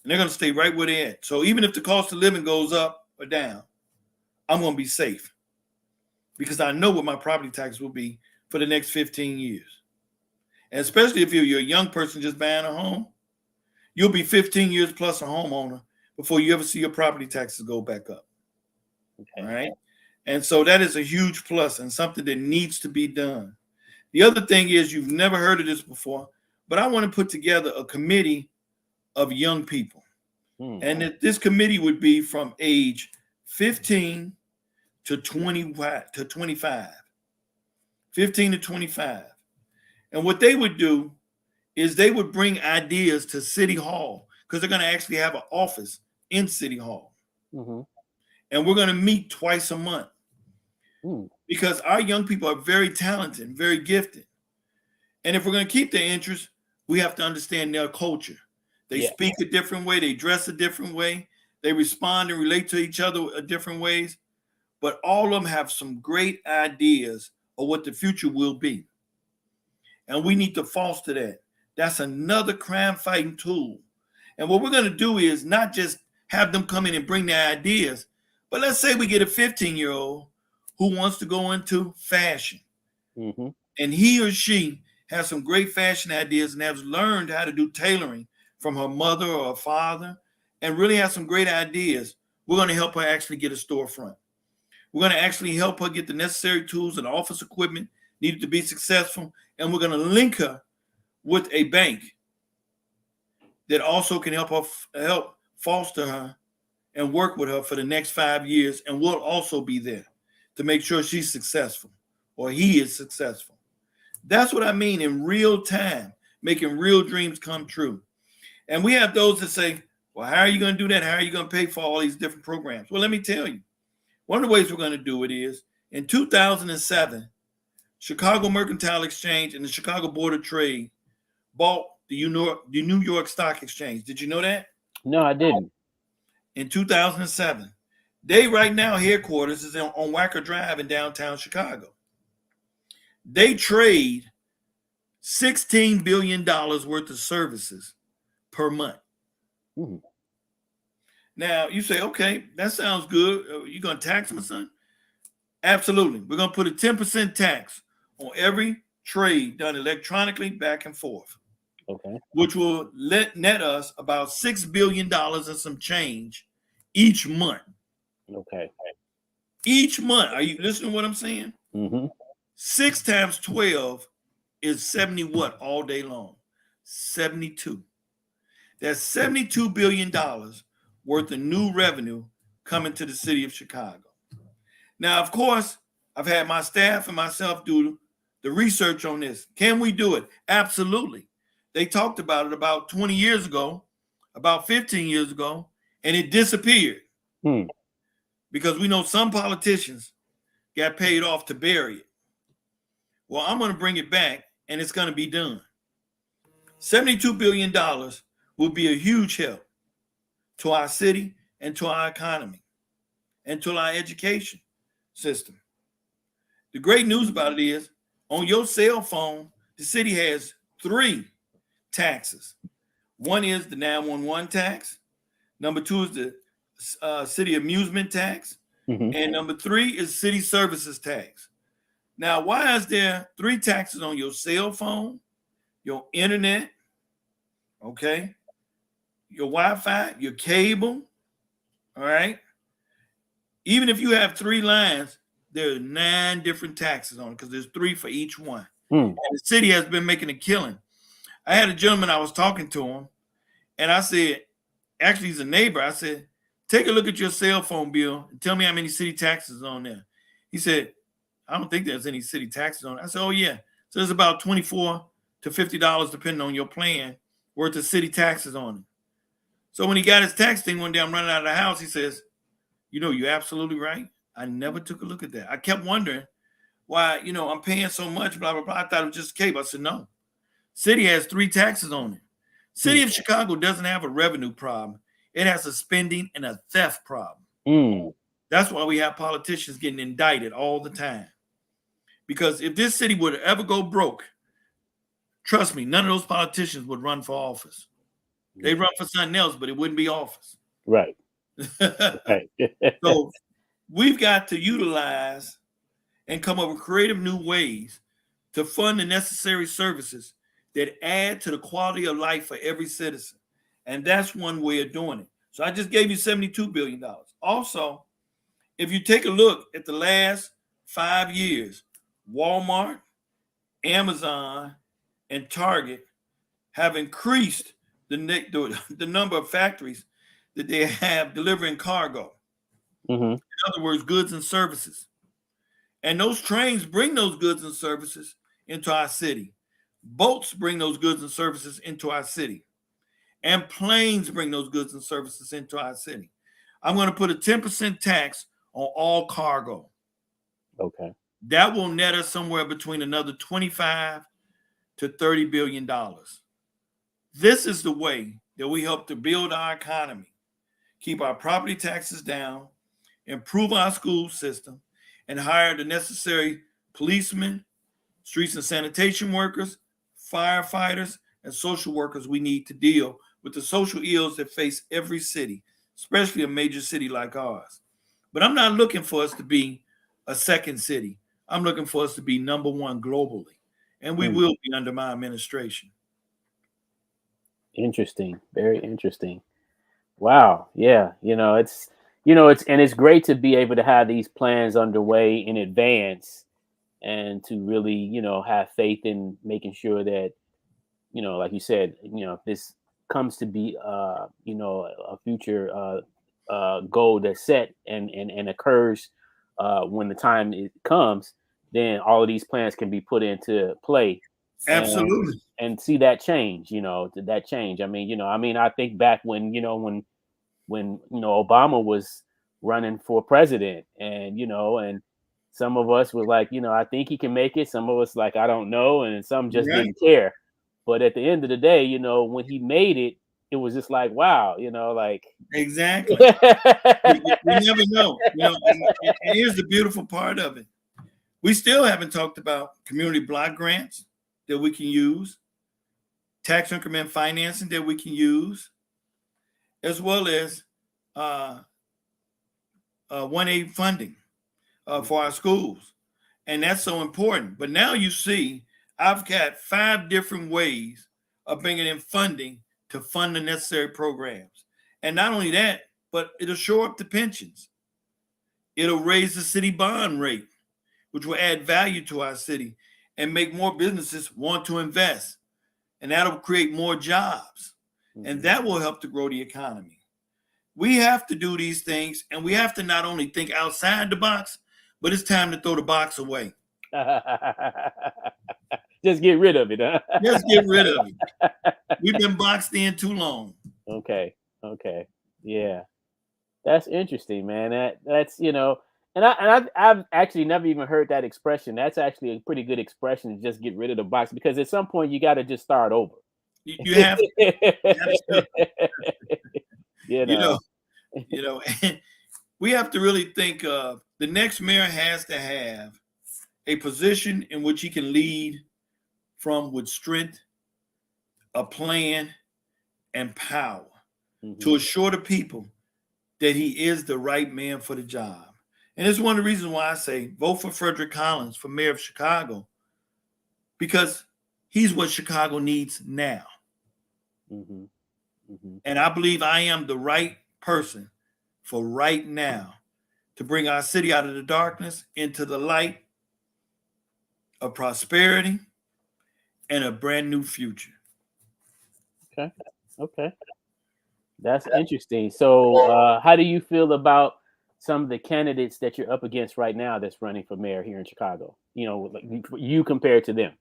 And they're going to stay right where they're at. So even if the cost of living goes up or down, I'm going to be safe because I know what my property tax will be for the next 15 years. And especially if you're a young person just buying a home, you'll be 15 years plus a homeowner before you ever see your property taxes go back up. Okay. All right. And so that is a huge plus and something that needs to be done. The other thing is, you've never heard of this before, but I want to put together a committee of young people. And that this committee would be from age 15 to 25. 15 to 25. And what they would do is they would bring ideas to City Hall, because they're going to actually have an office in City Hall. And we're going to meet twice a month because our young people are very talented, very gifted. And if we're going to keep their interest, we have to understand their culture. They speak a different way. They dress a different way. They respond and relate to each other in different ways. But all of them have some great ideas of what the future will be. And we need to foster that. That's another crime fighting tool. And what we're going to do is not just have them come in and bring their ideas, but let's say we get a 15-year-old who wants to go into fashion. And he or she has some great fashion ideas and has learned how to do tailoring from her mother or her father and really has some great ideas. We're going to help her actually get a storefront. We're going to actually help her get the necessary tools and office equipment needed to be successful. And we're going to link her with a bank that also can help her help foster her and work with her for the next 5 years. And we'll also be there to make sure she's successful or he is successful. That's what I mean in real time, making real dreams come true. And we have those that say, well, how are you going to do that? How are you going to pay for all these different programs? Well, let me tell you. One of the ways we're going to do it is in 2007, Chicago Mercantile Exchange and the Chicago Board of Trade bought the New York Stock Exchange. Did you know that? No, I didn't. In 2007. They right now headquarters is on Wacker Drive in downtown Chicago. They trade $16 billion worth of services per month. Now, you say, okay, that sounds good. You going to tax my son? Absolutely. We're going to put a 10% tax on every trade done electronically back and forth. Okay. Which will net us about $6 billion and some change each month. Okay. Each month. Are you listening to what I'm saying? 6 times 12 is 70 what all day long? 72. That's $72 billion worth of new revenue coming to the city of Chicago. Now, of course, I've had my staff and myself do the research on this. Can we do it? Absolutely. They talked about it about 20 years ago, about 15 years ago, and it disappeared. Because we know some politicians got paid off to bury it. Well, I'm going to bring it back, and it's going to be done. $72 billion will be a huge help to our city and to our economy and to our education system. The great news about it is on your cell phone, the city has 3 taxes. One is the 911 tax. Number 2 is the city amusement tax. And number 3 is city services tax. Now, why is there 3 taxes on your cell phone, your internet, okay, your Wi-Fi, your cable, all right? Even if you have 3 lines, there are 9 different taxes on it because there's 3 for each one. And the city has been making a killing. I had a gentleman, I was talking to him, and I said, actually, he's a neighbor. I said, take a look at your cell phone bill and tell me how many city taxes on there. He said, I don't think there's any city taxes on it. I said, oh, yeah. So there's about $24 to $50, depending on your plan, worth of city taxes on it. So when he got his tax thing one day, I'm running out of the house. He says, you know, you're absolutely right. I never took a look at that. I kept wondering why, you know, I'm paying so much, blah, blah, blah. I thought it was just cable. I said, no. City has 3 taxes on it. City of Chicago doesn't have a revenue problem. It has a spending and a theft problem. That's why we have politicians getting indicted all the time. Because if this city would ever go broke, trust me, none of those politicians would run for office. They run for something else, but it wouldn't be office. Right. So we've got to utilize and come up with creative new ways to fund the necessary services that add to the quality of life for every citizen. And that's one way of doing it. So I just gave you $72 billion. Also, if you take a look at the last 5 years, Walmart, Amazon, and Target have increased the number of factories that they have delivering cargo. In other words, goods and services. And those trains bring those goods and services into our city. Boats bring those goods and services into our city. And planes bring those goods and services into our city. I'm going to put a 10% tax on all cargo. Okay. That will net us somewhere between another $25 to $30 billion. This is the way that we help to build our economy, keep our property taxes down, improve our school system, and hire the necessary policemen, streets and sanitation workers, firefighters, and social workers we need to deal with the social ills that face every city, especially a major city like ours. But I'm not looking for us to be a second city. I'm looking for us to be number 1 globally. And we will be under my administration. Interesting. Very interesting. Wow. Yeah. It's great to be able to have these plans underway in advance and to really, have faith in making sure that, like you said, this comes to be, a future goal that's set and occurs when the time comes, then all of these plans can be put into play. Absolutely. And see that change, that change. I think back when Obama was running for president and some of us was like, I think he can make it. Some of us like, I don't know. And some just didn't care. But at the end of the day, when he made it, it was just like, wow, like. Exactly. We never know. And here's the beautiful part of it. We still haven't talked about community block grants that we can use, tax increment financing that we can use, as well as 1A funding for our schools. And that's so important. But now you see, I've got 5 different ways of bringing in funding to fund the necessary programs. And not only that, but it'll shore up the pensions. It'll raise the city bond rate, which will add value to our city and make more businesses want to invest. And that'll create more jobs. And that will help to grow the economy. We have to do these things, and we have to not only think outside the box, but it's time to throw the box away. Just get rid of it, huh? Just get rid of it. We've been boxed in too long. Okay. Yeah. That's interesting, man. That's and I've actually never even heard that expression. That's actually a pretty good expression to just get rid of the box, because at some point you got to just start over. You have to. You know, we have to really think of the next mayor has to have a position in which he can lead from with strength, a plan, and power to assure the people that he is the right man for the job. And it's one of the reasons why I say vote for Frederick Collins for mayor of Chicago, because he's what Chicago needs now. And I believe I am the right person for right now to bring our city out of the darkness into the light of prosperity and a brand new future. Okay. That's interesting. So how do you feel about some of the candidates that you're up against right now that's running for mayor here in Chicago? Like you compared to them.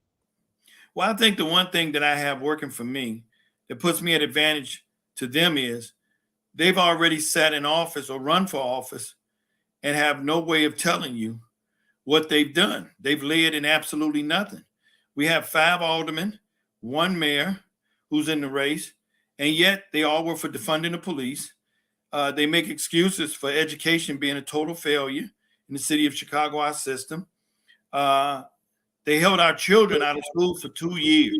Well, I think the one thing that I have working for me that puts me at advantage to them is they've already sat in office or run for office and have no way of telling you what they've done. They've led in absolutely nothing. We have 5 aldermen, 1 mayor who's in the race, and yet they all were for defunding the police. They make excuses for education being a total failure in the city of Chicago, our system. They held our children out of school for 2 years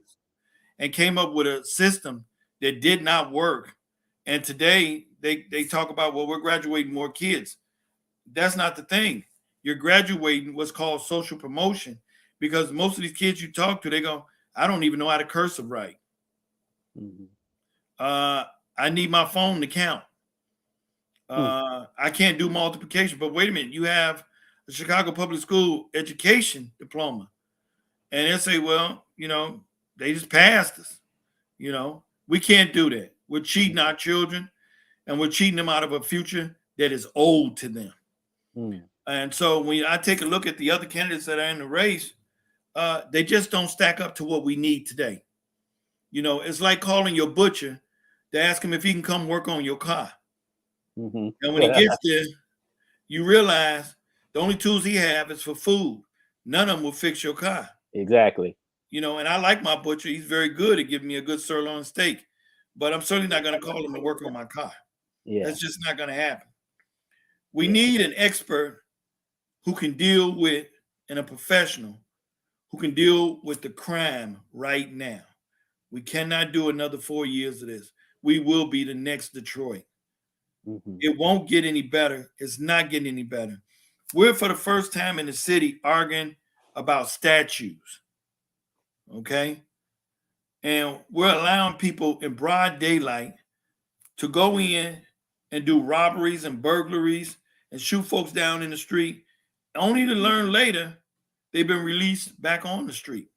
and came up with a system that did not work. And today they talk about, well, we're graduating more kids. That's not the thing. You're graduating what's called social promotion, because most of these kids you talk to, they go, I don't even know how to cursive write. I need my phone to count. I can't do multiplication. But wait a minute, you have a Chicago Public School education diploma. And they'll say, well, they just passed us. We can't do that. We're cheating our children, and we're cheating them out of a future that is owed to them. And so when I take a look at the other candidates that are in the race, they just don't stack up to what we need today. It's like calling your butcher to ask him if he can come work on your car. And when he gets there, you realize the only tools he have is for food. None of them will fix your car. Exactly. And I like my butcher. He's very good at giving me a good sirloin steak, but I'm certainly not going to call him to work on my car. That's just not going to happen. We need an expert who can deal with, and a professional who can deal with the crime right now. We cannot do another 4 years of this. We will be the next Detroit. It won't get any better. It's not getting any better. We're, for the first time in the city, arguing about statues. Okay? And we're allowing people in broad daylight to go in and do robberies and burglaries and shoot folks down in the street, only to learn later they've been released back on the street.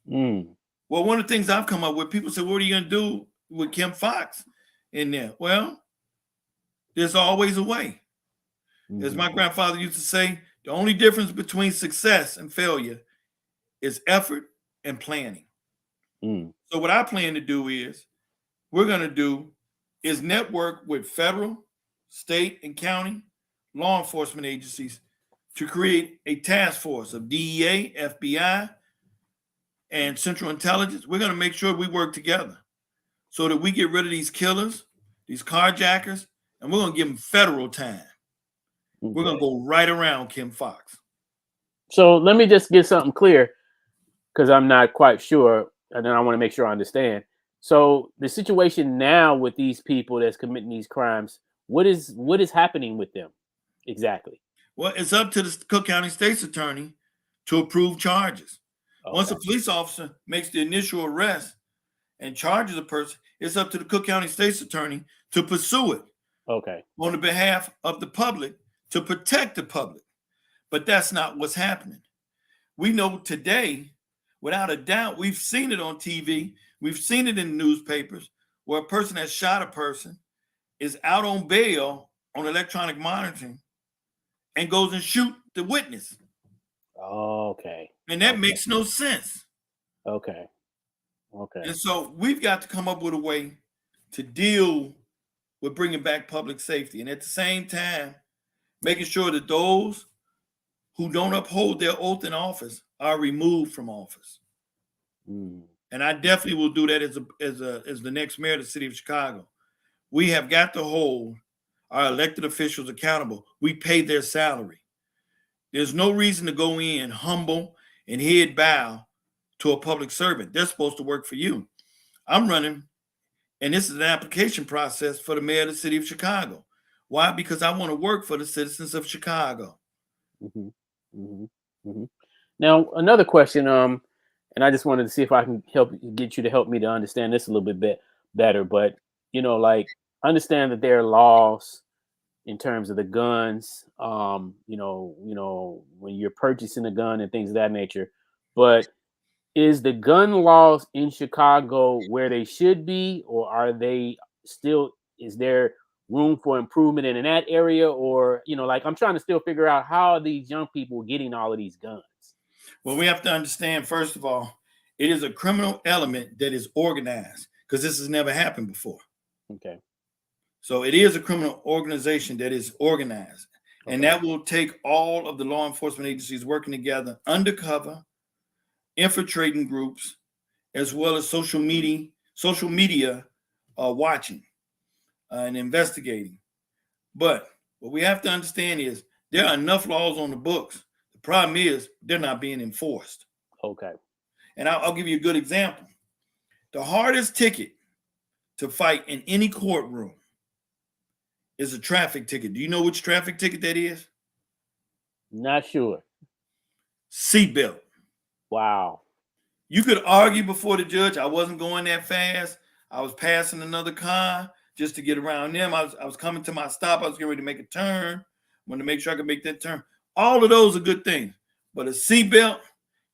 Well, one of the things I've come up with, people say, what are you going to do with Kim Foxx in there? Well, there's always a way. As my grandfather used to say, the only difference between success and failure is effort and planning. So what I plan to do is, network with federal, state, and county law enforcement agencies to create a task force of DEA, FBI, and Central Intelligence. We're going to make sure we work together so that we get rid of these killers, these carjackers, and we're going to give them federal time. We're going to go right around Kim Foxx. So let me just get something clear, because I'm not quite sure, and then I want to make sure I understand. So the situation now with these people that's committing these crimes, what is happening with them exactly? Well, it's up to the Cook County State's Attorney to approve charges. Once a police officer makes the initial arrest and charges a person, it's up to the Cook County State's Attorney to pursue it. On the behalf of the public, to protect the public. But that's not what's happening. We know today, without a doubt, we've seen it on TV, we've seen it in the newspapers, where a person that shot a person is out on bail on electronic monitoring and goes and shoot the witness. Okay. And that Okay. makes no sense. Okay. Okay. And so we've got to come up with a way to deal with bringing back public safety. And at the same time, making sure that those who don't uphold their oath in office are removed from office. Mm. And I definitely will do that as the next mayor of the city of Chicago. We have got to hold our elected officials accountable. We pay their salary. There's no reason to go in humble and head bow to a public servant. They're supposed to work for you. I'm running, and this is an application process for the mayor of the city of Chicago. Why? Because I want to work for the citizens of Chicago. Mm-hmm. Mm-hmm. Mm-hmm. Now, another question, and I just wanted to see if I can get you to help me to understand this a little bit better. But like, understand that there are laws in terms of the guns, when you're purchasing a gun and things of that nature. But is the gun laws in Chicago where they should be, or are they still? Is there room for improvement in that area, or like I'm trying to still figure out how are these young people getting all of these guns? Well, we have to understand, first of all, it is a criminal element that is organized because this has never happened before. Okay. So it is a criminal organization that is organized. Okay. And that will take all of the law enforcement agencies working together, undercover, infiltrating groups, as well as social media watching and investigating. But what we have to understand is there are enough laws on the books. The problem is they're not being enforced. Okay. And I'll give you a good example. The hardest ticket to fight in any courtroom is a traffic ticket. Do you know which traffic ticket that is? Not sure. Seatbelt. Wow. You could argue before the judge, I wasn't going that fast. I was passing another car just to get around them. I was coming to my stop. I was getting ready to make a turn. I wanted to make sure I could make that turn. All of those are good things. But a seatbelt,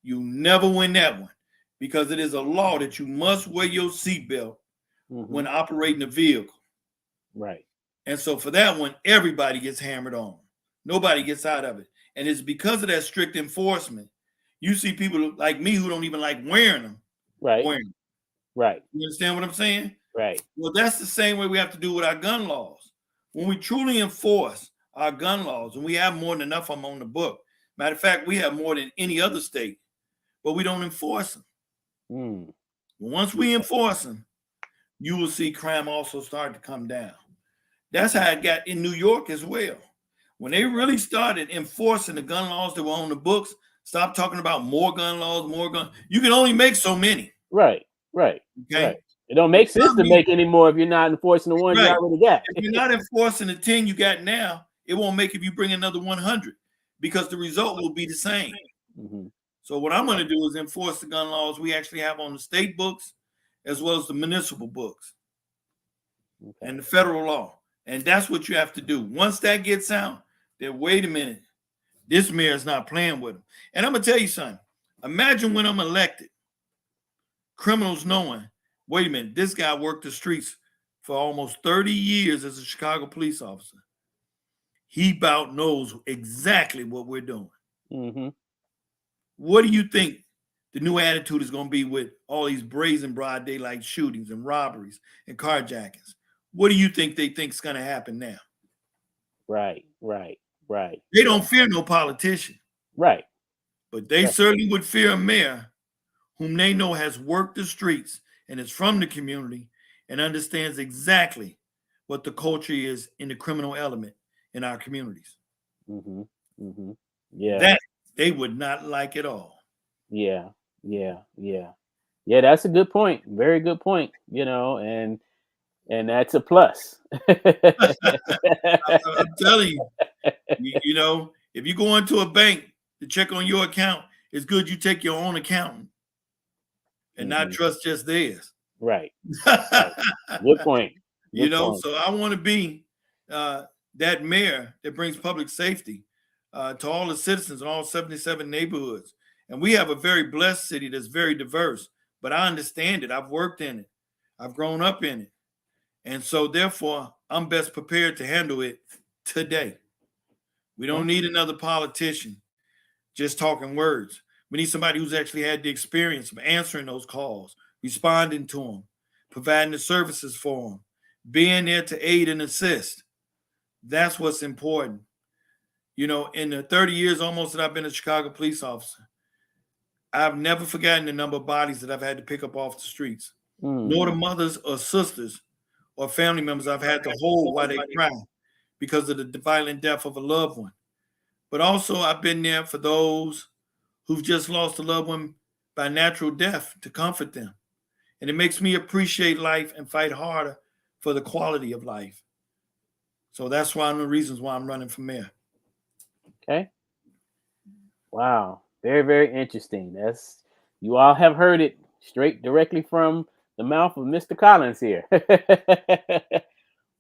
you never win that one because it is a law that you must wear your seatbelt when operating a vehicle. Right. And so for that one, everybody gets hammered on. Nobody gets out of it. And it's because of that strict enforcement. You see people like me who don't even like wearing them. Right. Right. You understand what I'm saying? Right. Well, that's the same way we have to do with our gun laws. When we truly enforce our gun laws, and we have more than enough of them on the book. Matter of fact, we have more than any other state, but we don't enforce them. Mm. Once we enforce them, you will see crime also start to come down. That's how it got in New York as well. When they really started enforcing the gun laws that were on the books, stop talking about more gun laws, more gun. You can only make so many. Right. Okay. Right. It don't make sense to make any more if you're not enforcing the ones you already got. If you're not enforcing the 10 you got now, it won't make if you bring another 100 because the result will be the same. Mm-hmm. So what I'm going to do is enforce the gun laws we actually have on the state books as well as the municipal books and the federal law. And that's what you have to do. Once that gets out, then wait a minute. This mayor is not playing with them. And I'm going to tell you something. Imagine when I'm elected, criminals knowing, wait a minute, this guy worked the streets for almost 30 years as a Chicago police officer. He about knows exactly what we're doing. Mm-hmm. What do you think the new attitude is going to be with all these brazen broad daylight shootings and robberies and carjackings? What do you think they think is going to happen now? Right. They don't fear no politician. Right. But they certainly would fear a mayor whom they know has worked the streets and is from the community and understands exactly what the culture is in the criminal element in our communities. Mm-hmm. Mm-hmm. Yeah. That they would not like at all. Yeah. That's a good point. Very good point. And that's a plus. I'm telling you, if you go into a bank to check on your account, it's good you take your own accountant and not trust just theirs. Right. Good point. Good point. So I want to be that mayor that brings public safety to all the citizens in all 77 neighborhoods. And we have a very blessed city that's very diverse, but I understand it. I've worked in it. I've grown up in it. And so therefore, I'm best prepared to handle it today. We don't need another politician just talking words. We need somebody who's actually had the experience of answering those calls, responding to them, providing the services for them, being there to aid and assist. That's what's important. You know, in the 30 years almost that I've been a Chicago police officer, I've never forgotten the number of bodies that I've had to pick up off the streets, nor the mothers or sisters or family members I've had to hold while they cry because of the violent death of a loved one. But also, I've been there for those who've just lost a loved one by natural death to comfort them. And it makes me appreciate life and fight harder for the quality of life. So that's one of the reasons why I'm running for mayor. Okay. Wow. Very, very interesting. That's, you all have heard it straight directly from the mouth of Mr. Collins here.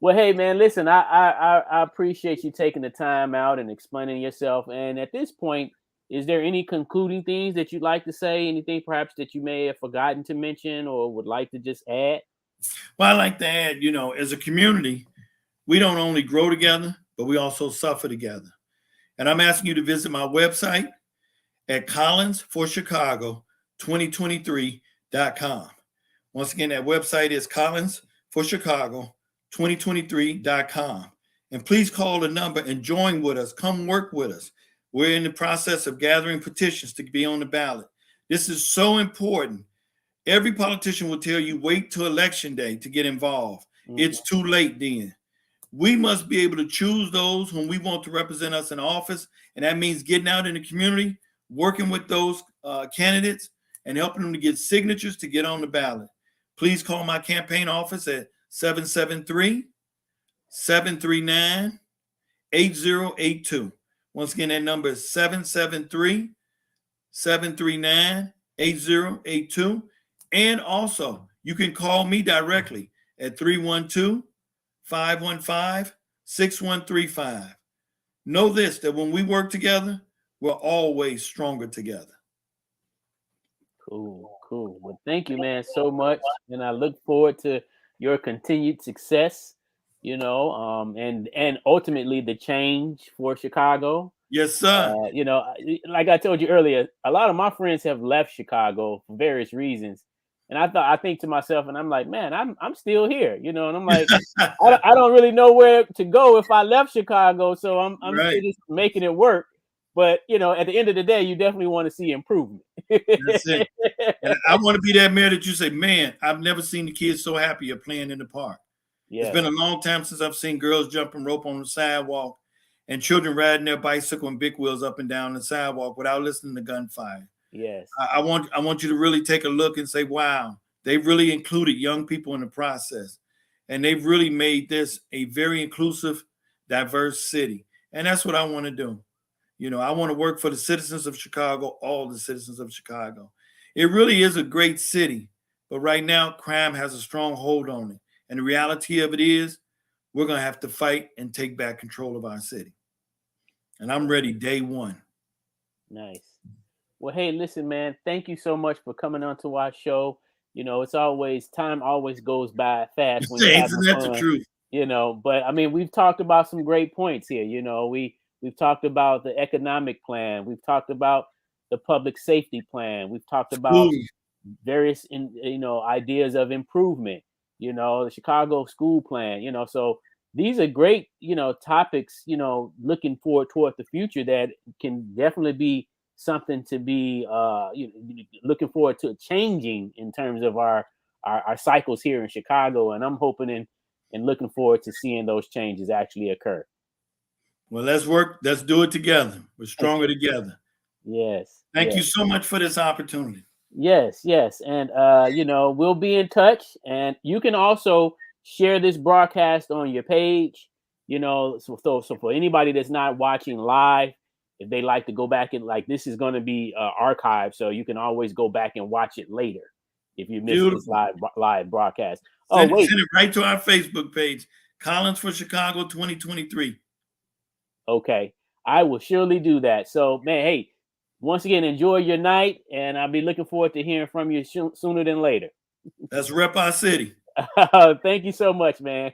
Well, hey man, listen, I appreciate you taking the time out and explaining yourself. And at this point, is there any concluding things that you'd like to say? Anything perhaps that you may have forgotten to mention or would like to just add? Well, I like to add, you know, as a community, we don't only grow together, but we also suffer together. And I'm asking you to visit my website at collinsforchicago2023.com. Once again, that website is collinsforchicago2023.com. And please call the number and join with us. Come work with us. We're in the process of gathering petitions to be on the ballot. This is so important. Every politician will tell you, wait till election day to get involved. It's too late then. We must be able to choose those whom we want to represent us in office. And that means getting out in the community, working with those candidates and helping them to get signatures to get on the ballot. Please call my campaign office at 773-739-8082. Once again, that number is 773-739-8082. And also, you can call me directly at 312-515-6135. Know this, that when we work together, we're always stronger together. Cool. Well, thank you, man, so much. And I look forward to your continued success, you know, and ultimately the change for Chicago. Yes, sir. You know, like I told you earlier, a lot of my friends have left Chicago for various reasons. And I think to myself, and I'm like, man, I'm still here, you know, and I'm like, I don't really know where to go if I left Chicago. So I'm Right. still just making it work. But, you know, at the end of the day, you definitely want to see improvement. That's it. And I want to be that mayor that you say, man, I've never seen the kids so happy of playing in the park. Yeah. It's been a long time since I've seen girls jumping rope on the sidewalk and children riding their bicycle and big wheels up and down the sidewalk without listening to gunfire. Yes. I want you to really take a look and say, wow, they've really included young people in the process. And they've really made this a very inclusive, diverse city. And that's what I want to do. You know, I want to work for the citizens of Chicago, all the citizens of Chicago. It really is a great city, but right now crime has a strong hold on it. And the reality of it is we're going to have to fight and take back control of our city. And I'm ready day one. Nice. Well, hey, listen, man, thank you so much for coming on to our show. You know, time always goes by fast when you're having That's fun, the truth. you know, but I mean, we've talked about some great points here. You know, we've talked about the economic plan. We've talked about the public safety plan. We've talked about various, ideas of improvement, you know, the Chicago school plan, you know, so these are great, you know, topics, you know, looking forward toward the future that can definitely be something to be looking forward to changing in terms of our cycles here in Chicago. And I'm hoping and looking forward to seeing those changes actually occur. Well, let's work. Let's do it together. We're stronger together. Yes. Thank you so much for this opportunity. Yes. And, we'll be in touch, and you can also share this broadcast on your page, you know, so for anybody that's not watching live, if they like to go back and this is going to be archived, so you can always go back and watch it later if you miss this live broadcast. Send it right to our Facebook page, Collins for Chicago 2023. Okay, I will surely do that. So, man, hey, once again, enjoy your night, and I'll be looking forward to hearing from you sooner than later. Let's rep our city. Thank you so much, man.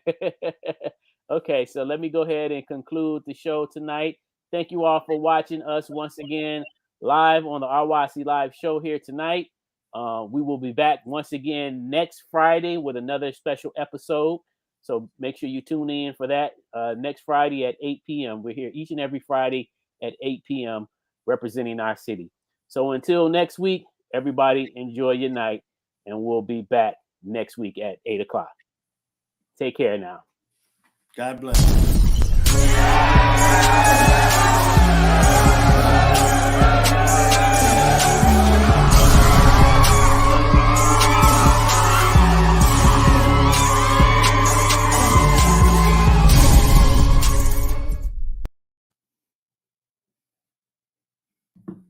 Okay, so let me go ahead and conclude the show tonight. Thank you all for watching us once again live on the RYC Live show here tonight. We will be back once again next Friday with another special episode. So make sure you tune in for that next Friday at 8 p.m. We're here each and every Friday at 8 p.m. representing our city. So until next week, everybody enjoy your night, and we'll be back next week at 8 o'clock. Take care now. God bless.